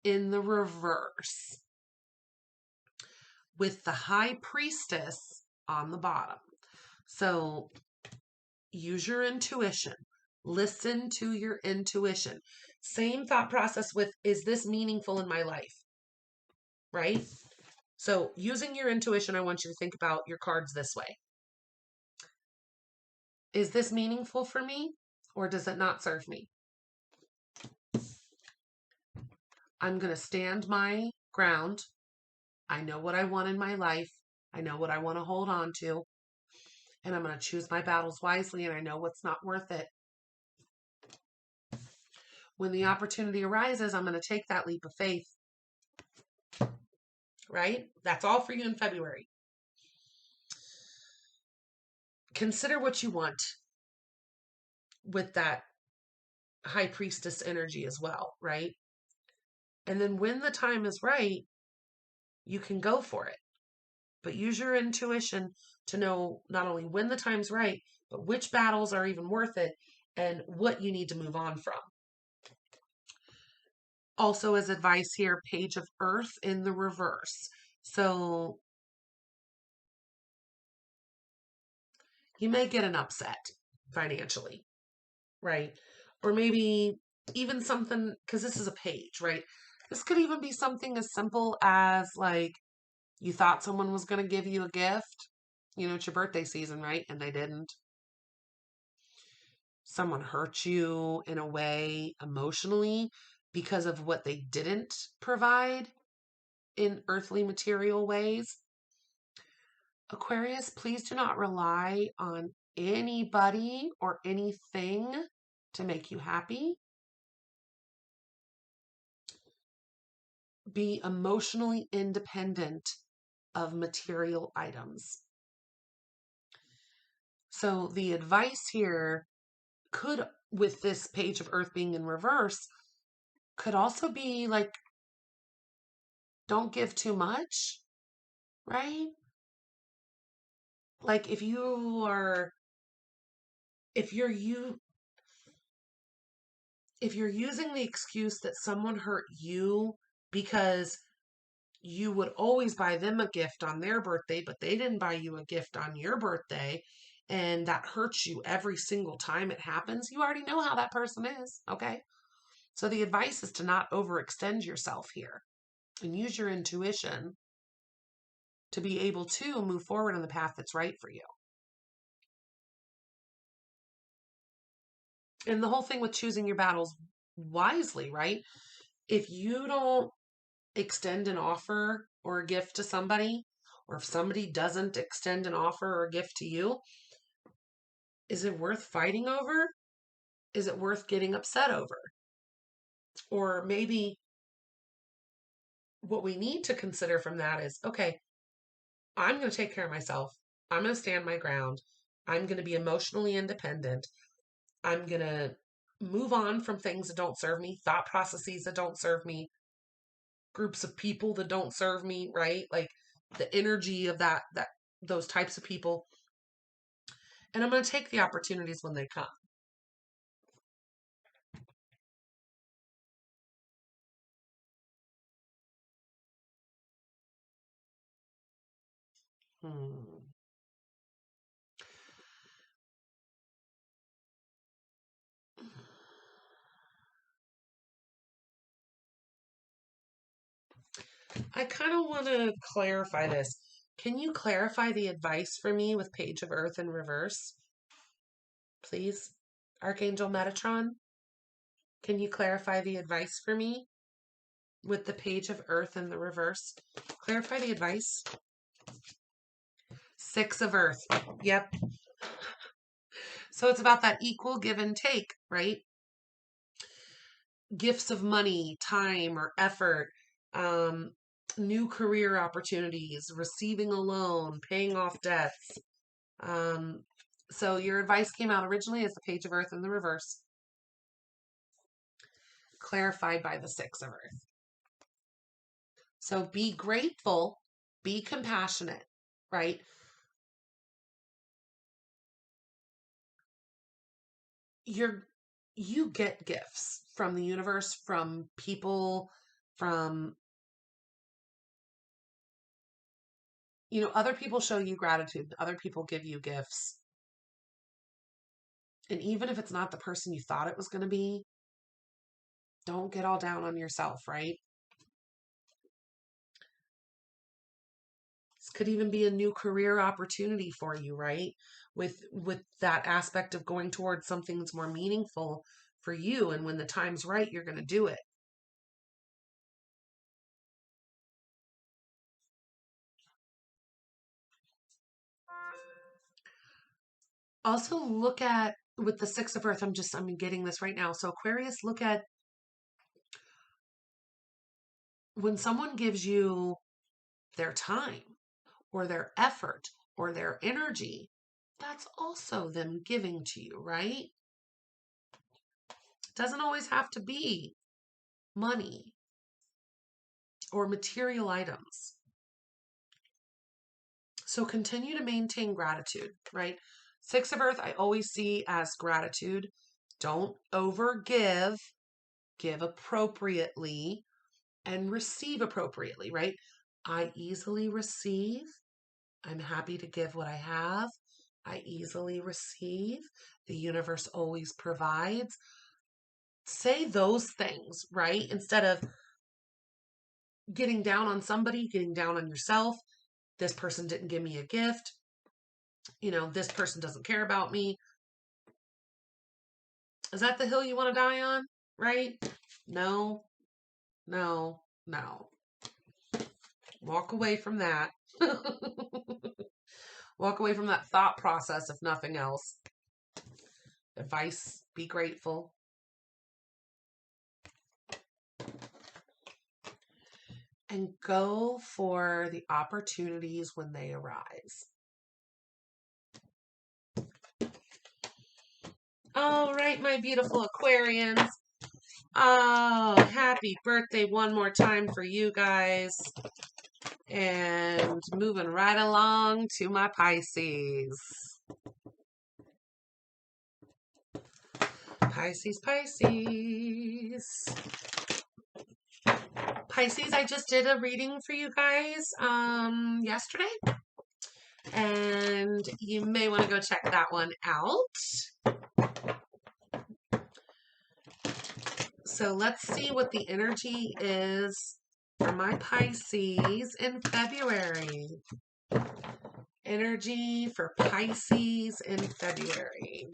in the reverse, with the High Priestess on the bottom. So use your intuition. Listen to your intuition. Same thought process with, is this meaningful in my life? Right? So using your intuition, I want you to think about your cards this way. Is this meaningful for me or does it not serve me? I'm going to stand my ground. I know what I want in my life. I know what I want to hold on to. And I'm going to choose my battles wisely, and I know what's not worth it. When the opportunity arises, I'm going to take that leap of faith. Right? That's all for you in February. Consider what you want with that high priestess energy as well, right? And then when the time is right, you can go for it. But use your intuition to know not only when the time's right, but which battles are even worth it and what you need to move on from. Also, as advice here, Page of Earth in the reverse. So you may get an upset financially, right? Or maybe even something, because this is a page, right? This could even be something as simple as like you thought someone was going to give you a gift. You know, it's your birthday season, right? And they didn't. Someone hurt you in a way emotionally because of what they didn't provide in earthly material ways. Aquarius, please do not rely on anybody or anything to make you happy. Be emotionally independent of material items. So the advice here could, with this Page of Earth being in reverse, could also be like, don't give too much, right? Like if you're using the excuse that someone hurt you because you would always buy them a gift on their birthday, but they didn't buy you a gift on your birthday, and that hurts you every single time it happens, you already know how that person is, okay? So the advice is to not overextend yourself here and use your intuition to be able to move forward on the path that's right for you. And the whole thing with choosing your battles wisely, right? If you don't extend an offer or a gift to somebody, or if somebody doesn't extend an offer or a gift to you, is it worth fighting over? Is it worth getting upset over? Or maybe what we need to consider from that is, okay, I'm going to take care of myself. I'm going to stand my ground. I'm going to be emotionally independent. I'm going to move on from things that don't serve me, thought processes that don't serve me, groups of people that don't serve me, right? Like the energy of that those types of people. And I'm going to take the opportunities when they come. Hmm. I kind of want to clarify this. Can you clarify the advice for me with Page of Earth in reverse, please? Archangel Metatron, can you clarify the advice for me with the Page of Earth in the reverse? Clarify the advice. Six of Earth. Yep. So it's about that equal give and take, right? Gifts of money, time, or effort, um, new career opportunities, receiving a loan, paying off debts. Um, so your advice came out originally as the Page of Earth in the reverse, clarified by the Six of Earth. So be grateful, be compassionate, right? You get gifts from the universe, from people, from other people show you gratitude, other people give you gifts. And even if it's not the person you thought it was going to be, don't get all down on yourself, right? Could even be a new career opportunity for you, right? With that aspect of going towards something that's more meaningful for you, and when the time's right, you're going to do it. Also look at with the 6 of earth, I'm getting this right now. So Aquarius, look at when someone gives you their time or their effort or their energy, that's also them giving to you, right? It doesn't always have to be money or material items. So continue to maintain gratitude, right? 6 of earth, I always see as gratitude. Don't overgive, give appropriately and receive appropriately, right? I easily receive. I'm happy to give what I have. I easily receive. The universe always provides. Say those things, right? Instead of getting down on somebody, getting down on yourself. This person didn't give me a gift. This person doesn't care about me. Is that the hill you want to die on? Right? No, no, no. Walk away from that. Walk away from that thought process, if nothing else. Advice, be grateful. And go for the opportunities when they arise. All right, my beautiful Aquarians. Oh, happy birthday one more time for you guys. And moving right along to my Pisces. Pisces, Pisces. Pisces, I just did a reading for you guys yesterday. And you may want to go check that one out. So let's see what the energy is for my Pisces in February. Energy for Pisces in February.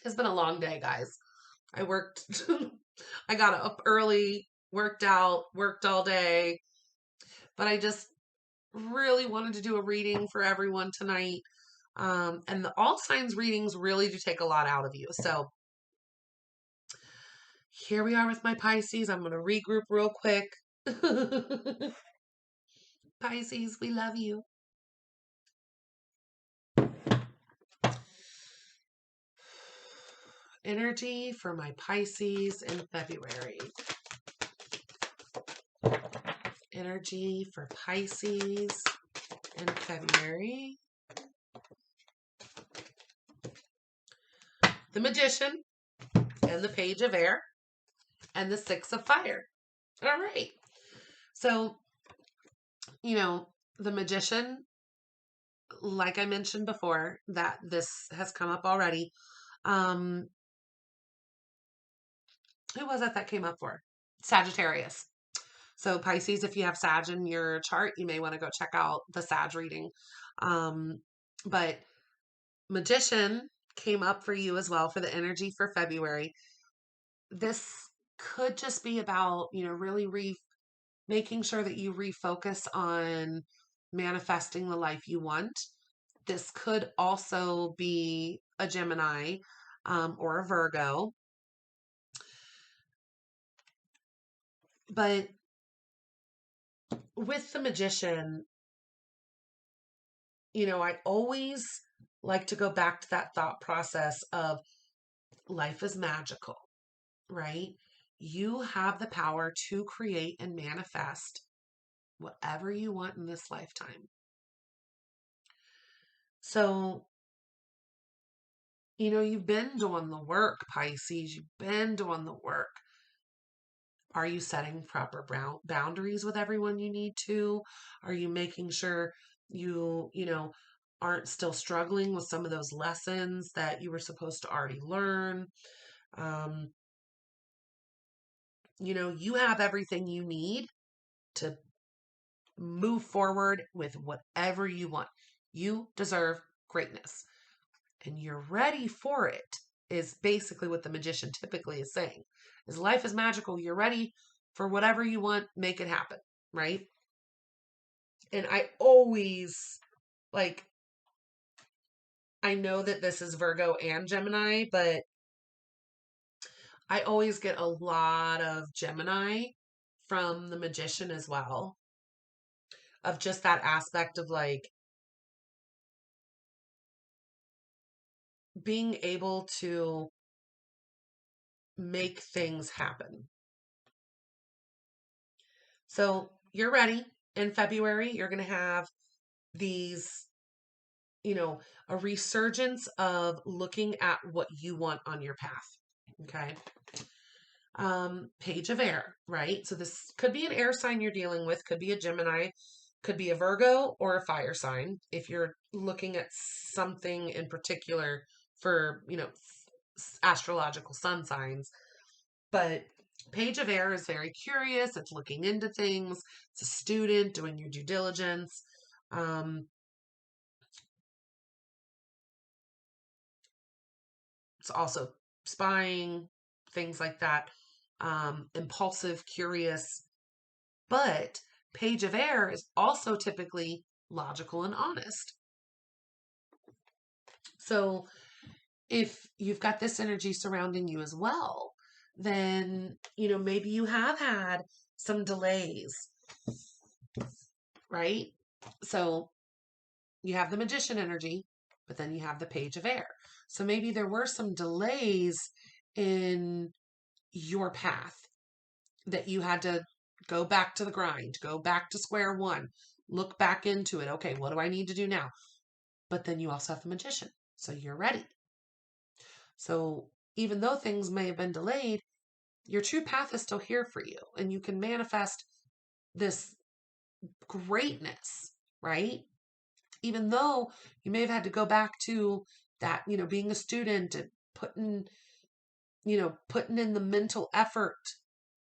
It's been a long day, guys. I got up early, worked out, worked all day, but I just really wanted to do a reading for everyone tonight. And the all signs readings really do take a lot out of you. So here we are with my Pisces. I'm going to regroup real quick. Pisces, we love you. Energy for my Pisces in February. Energy for Pisces in February. The Magician and the Page of Air and the 6 of Fire. All right. So, the Magician, like I mentioned before, that this has come up already. Who was that came up for? Sagittarius. So Pisces, if you have Sag in your chart, you may want to go check out the Sag reading. But Magician came up for you as well for the energy for February. This could just be about, really making sure that you refocus on manifesting the life you want. This could also be a Gemini or a Virgo. But with the Magician, I always like to go back to that thought process of life is magical, right? You have the power to create and manifest whatever you want in this lifetime. So, you've been doing the work, Pisces. You've been doing the work. Are you setting proper boundaries with everyone you need to? Are you making sure you aren't still struggling with some of those lessons that you were supposed to already learn? You have everything you need to move forward with whatever you want. You deserve greatness and you're ready for it, is basically what the magician typically is saying. Is life is magical. You're ready for whatever you want, make it happen, right? And I always like, I know that this is Virgo and Gemini, but I always get a lot of Gemini from the magician as well, of just that aspect of like being able to make things happen. So you're ready. In February, you're going to have these, a resurgence of looking at what you want on your path. Okay. Page of air, right? So this could be an air sign you're dealing with, could be a Gemini, could be a Virgo or a fire sign. If you're looking at something in particular for, astrological sun signs, but page of air is very curious. It's looking into things. It's a student doing your due diligence. It's also spying, things like that. Impulsive, curious. But page of air is also typically logical and honest. So if you've got this energy surrounding you as well, then, maybe you have had some delays, right? So you have the magician energy, but then you have the page of air. So maybe there were some delays in your path that you had to go back to the grind, go back to square one, look back into it. Okay, what do I need to do now? But then you also have the magician. So you're ready. So even though things may have been delayed, your true path is still here for you. And you can manifest this greatness, right? Even though you may have had to go back to that, being a student and putting in the mental effort,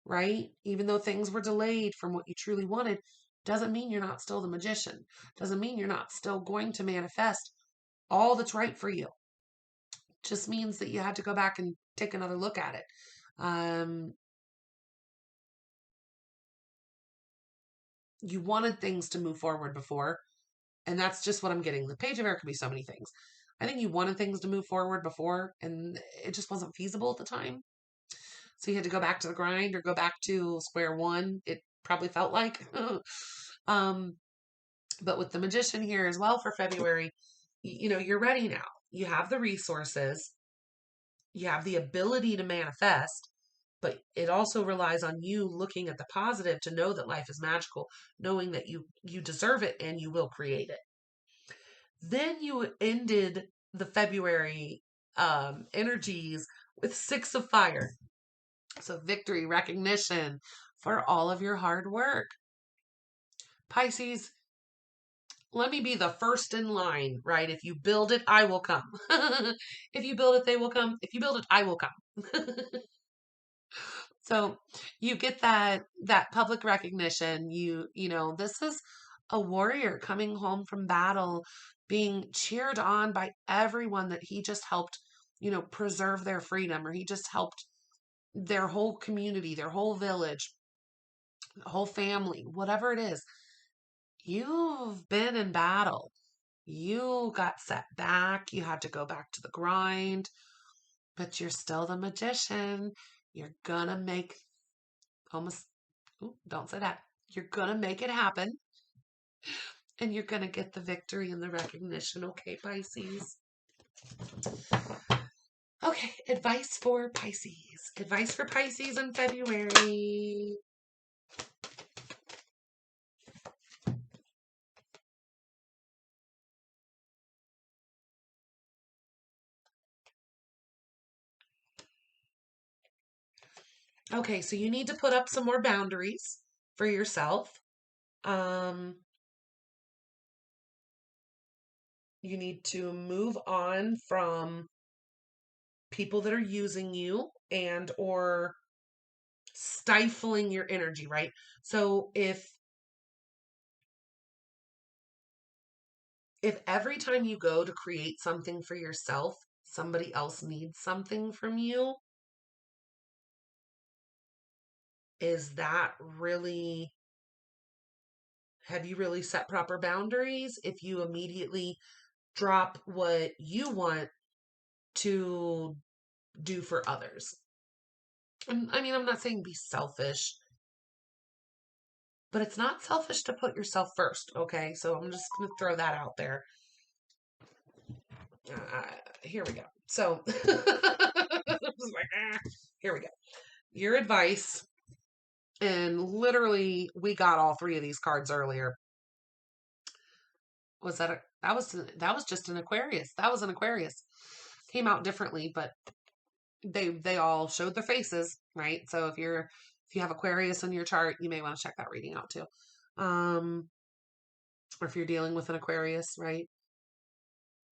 right? Even though things were delayed from what you truly wanted, doesn't mean you're not still the magician. Doesn't mean you're not still going to manifest all that's right for you. Just means that you had to go back and take another look at it. You wanted things to move forward before, and that's just what I'm getting. The page of air could be so many things. I think you wanted things to move forward before, and it just wasn't feasible at the time. So you had to go back to the grind or go back to square one. It probably felt like. um, but with the magician here as well for February, you're ready now. You have the resources, you have the ability to manifest, but it also relies on you looking at the positive to know that life is magical, knowing that you deserve it and you will create it. Then you ended the February energies with Six of Fire. So victory, recognition for all of your hard work. Pisces, let me be the first in line, right? If you build it, I will come. If you build it, they will come. If you build it, I will come. So you get that public recognition. This is a warrior coming home from battle, being cheered on by everyone that he just helped, preserve their freedom, or he just helped their whole community, their whole village, whole family, whatever it is. You've been in battle. You got set back. You had to go back to the grind, but you're still the magician. You're gonna make almost, ooh, don't say that. You're gonna make it happen and you're gonna get the victory and the recognition. Okay, Pisces. Okay, advice for Pisces. Advice for Pisces in February. Okay, so you need to put up some more boundaries for yourself. Um, you need to move on from people that are using you and or stifling your energy, right? So if every time you go to create something for yourself, somebody else needs something from you, is that really, have you really set proper boundaries if you immediately drop what you want to do for others? And I mean, I'm not saying be selfish, but it's not selfish to put yourself first, okay? So I'm just going to throw that out there. Here we go. So, here we go. Your advice, and literally, we got all three of these cards earlier. Was that was just an Aquarius? That was an Aquarius. Came out differently, but they all showed their faces, right? So if you have Aquarius in your chart, you may want to check that reading out too. Or if you're dealing with an Aquarius, right?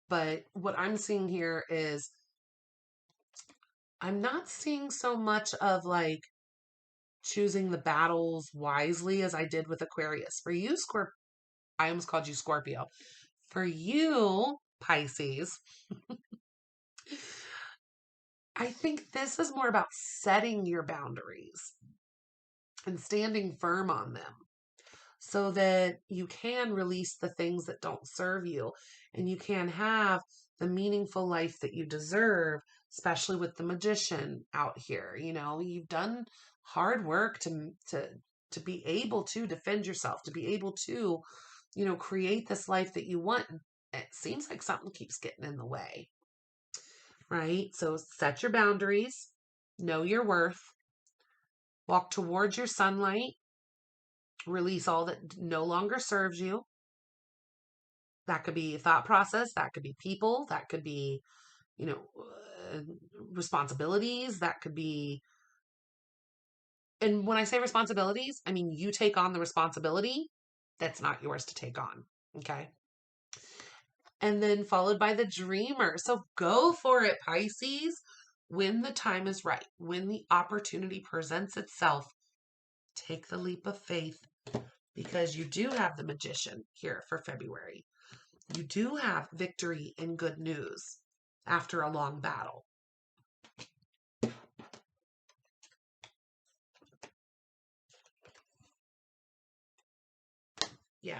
But what I'm seeing here is I'm not seeing so much of like choosing the battles wisely as I did with Aquarius. For you, I almost called you Scorpio. For you, Pisces, I think this is more about setting your boundaries and standing firm on them so that you can release the things that don't serve you and you can have the meaningful life that you deserve, especially with the magician out here. You know, you've done hard work to be able to defend yourself, to be able to, you know, create this life that you want. It seems like something keeps getting in the way, right? So set your boundaries, know your worth, walk towards your sunlight, release all that no longer serves you. That could be a thought process, that could be people, that could be, you know, responsibilities, that could be, and when I say responsibilities, I mean you take on the responsibility that's not yours to take on. Okay. And then followed by the dreamer. So go for it, Pisces. When the time is right, when the opportunity presents itself, take the leap of faith because you do have the magician here for February. You do have victory and good news after a long battle. Yeah.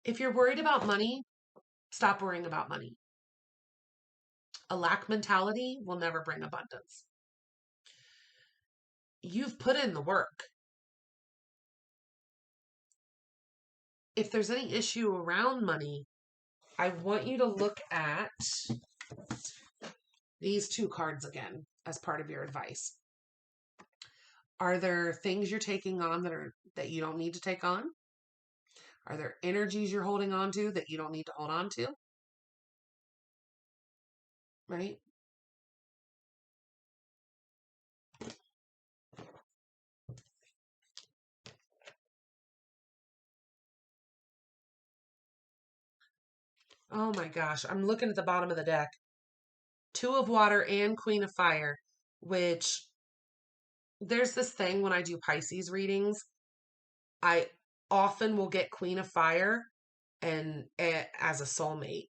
If you're worried about money, stop worrying about money. A lack mentality will never bring abundance. You've put in the work. If there's any issue around money, I want you to look at these two cards again as part of your advice. Are there things you're taking on that you don't need to take on? Are there energies you're holding on to that you don't need to hold on to? Right? Oh my gosh, I'm looking at the bottom of the deck. Two of Water and Queen of Fire, which there's this thing when I do Pisces readings, I often will get Queen of Fire and as a soulmate,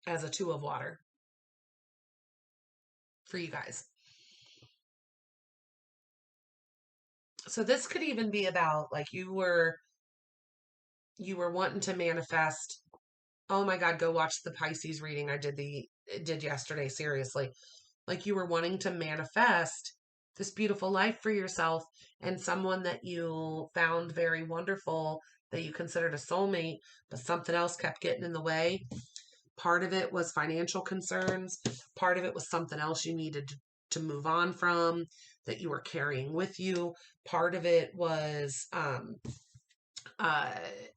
as a Two of Water for you guys. So this could even be about like you were wanting to manifest. Oh my God, go watch the Pisces reading I did yesterday, seriously. Like you were wanting to manifest this beautiful life for yourself and someone that you found very wonderful that you considered a soulmate, but something else kept getting in the way. Part of it was financial concerns. Part of it was something else you needed to move on from that you were carrying with you. Part of it was uh,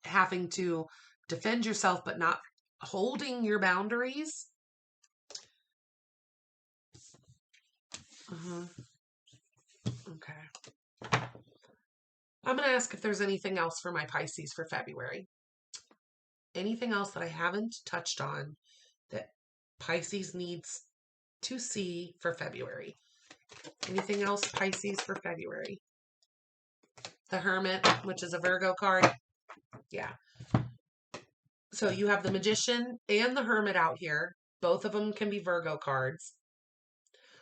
having to defend yourself, but not holding your boundaries. Uh-huh. Okay. I'm going to ask if there's anything else for my Pisces for February. anything else that I haven't touched on that Pisces needs to see for February? Anything else Pisces for February? The Hermit, which is a Virgo card. Yeah. So you have the Magician and the Hermit out here. Both of them can be Virgo cards.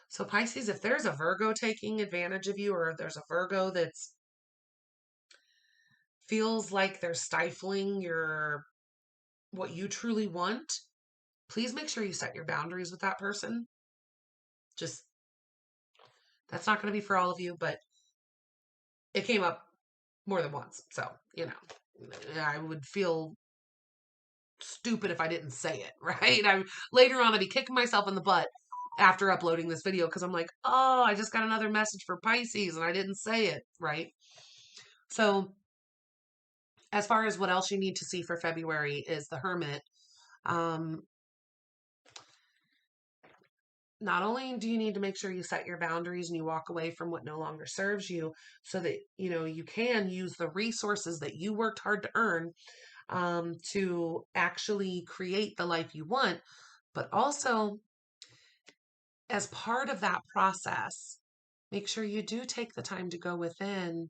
So Pisces, if there's a Virgo taking advantage of you, or there's a Virgo that's feels like they're stifling what you truly want, please make sure you set your boundaries with that person. Just, that's not going to be for all of you, but it came up more than once. So, I would feel stupid if I didn't say it, right? Later on, I'd be kicking myself in the butt after uploading this video because I'm like, oh, I just got another message for Pisces and I didn't say it, right? So, as far as what else you need to see for February is the Hermit. Not only do you need to make sure you set your boundaries and you walk away from what no longer serves you so that, you can use the resources that you worked hard to earn to actually create the life you want, but also as part of that process, make sure you do take the time to go within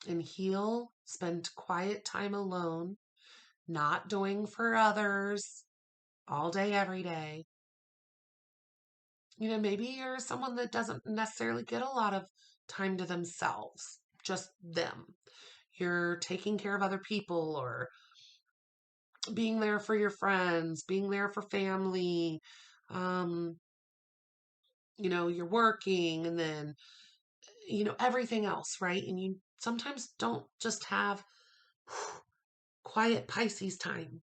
and heal, spend quiet time alone, not doing for others all day, every day. Maybe you're someone that doesn't necessarily get a lot of time to themselves, just them. You're taking care of other people or being there for your friends, being there for family. You're working and then, everything else, right? And you sometimes don't just have quiet Pisces time.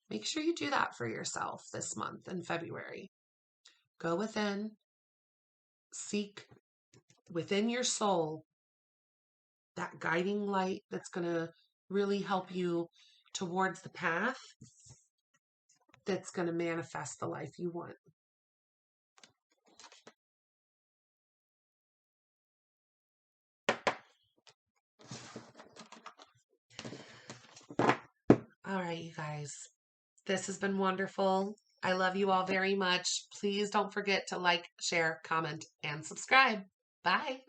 Make sure you do that for yourself this month in February. Go within, seek within your soul that guiding light that's going to really help you towards the path that's going to manifest the life you want. All right, you guys. This has been wonderful. I love you all very much. Please don't forget to like, share, comment, and subscribe. Bye.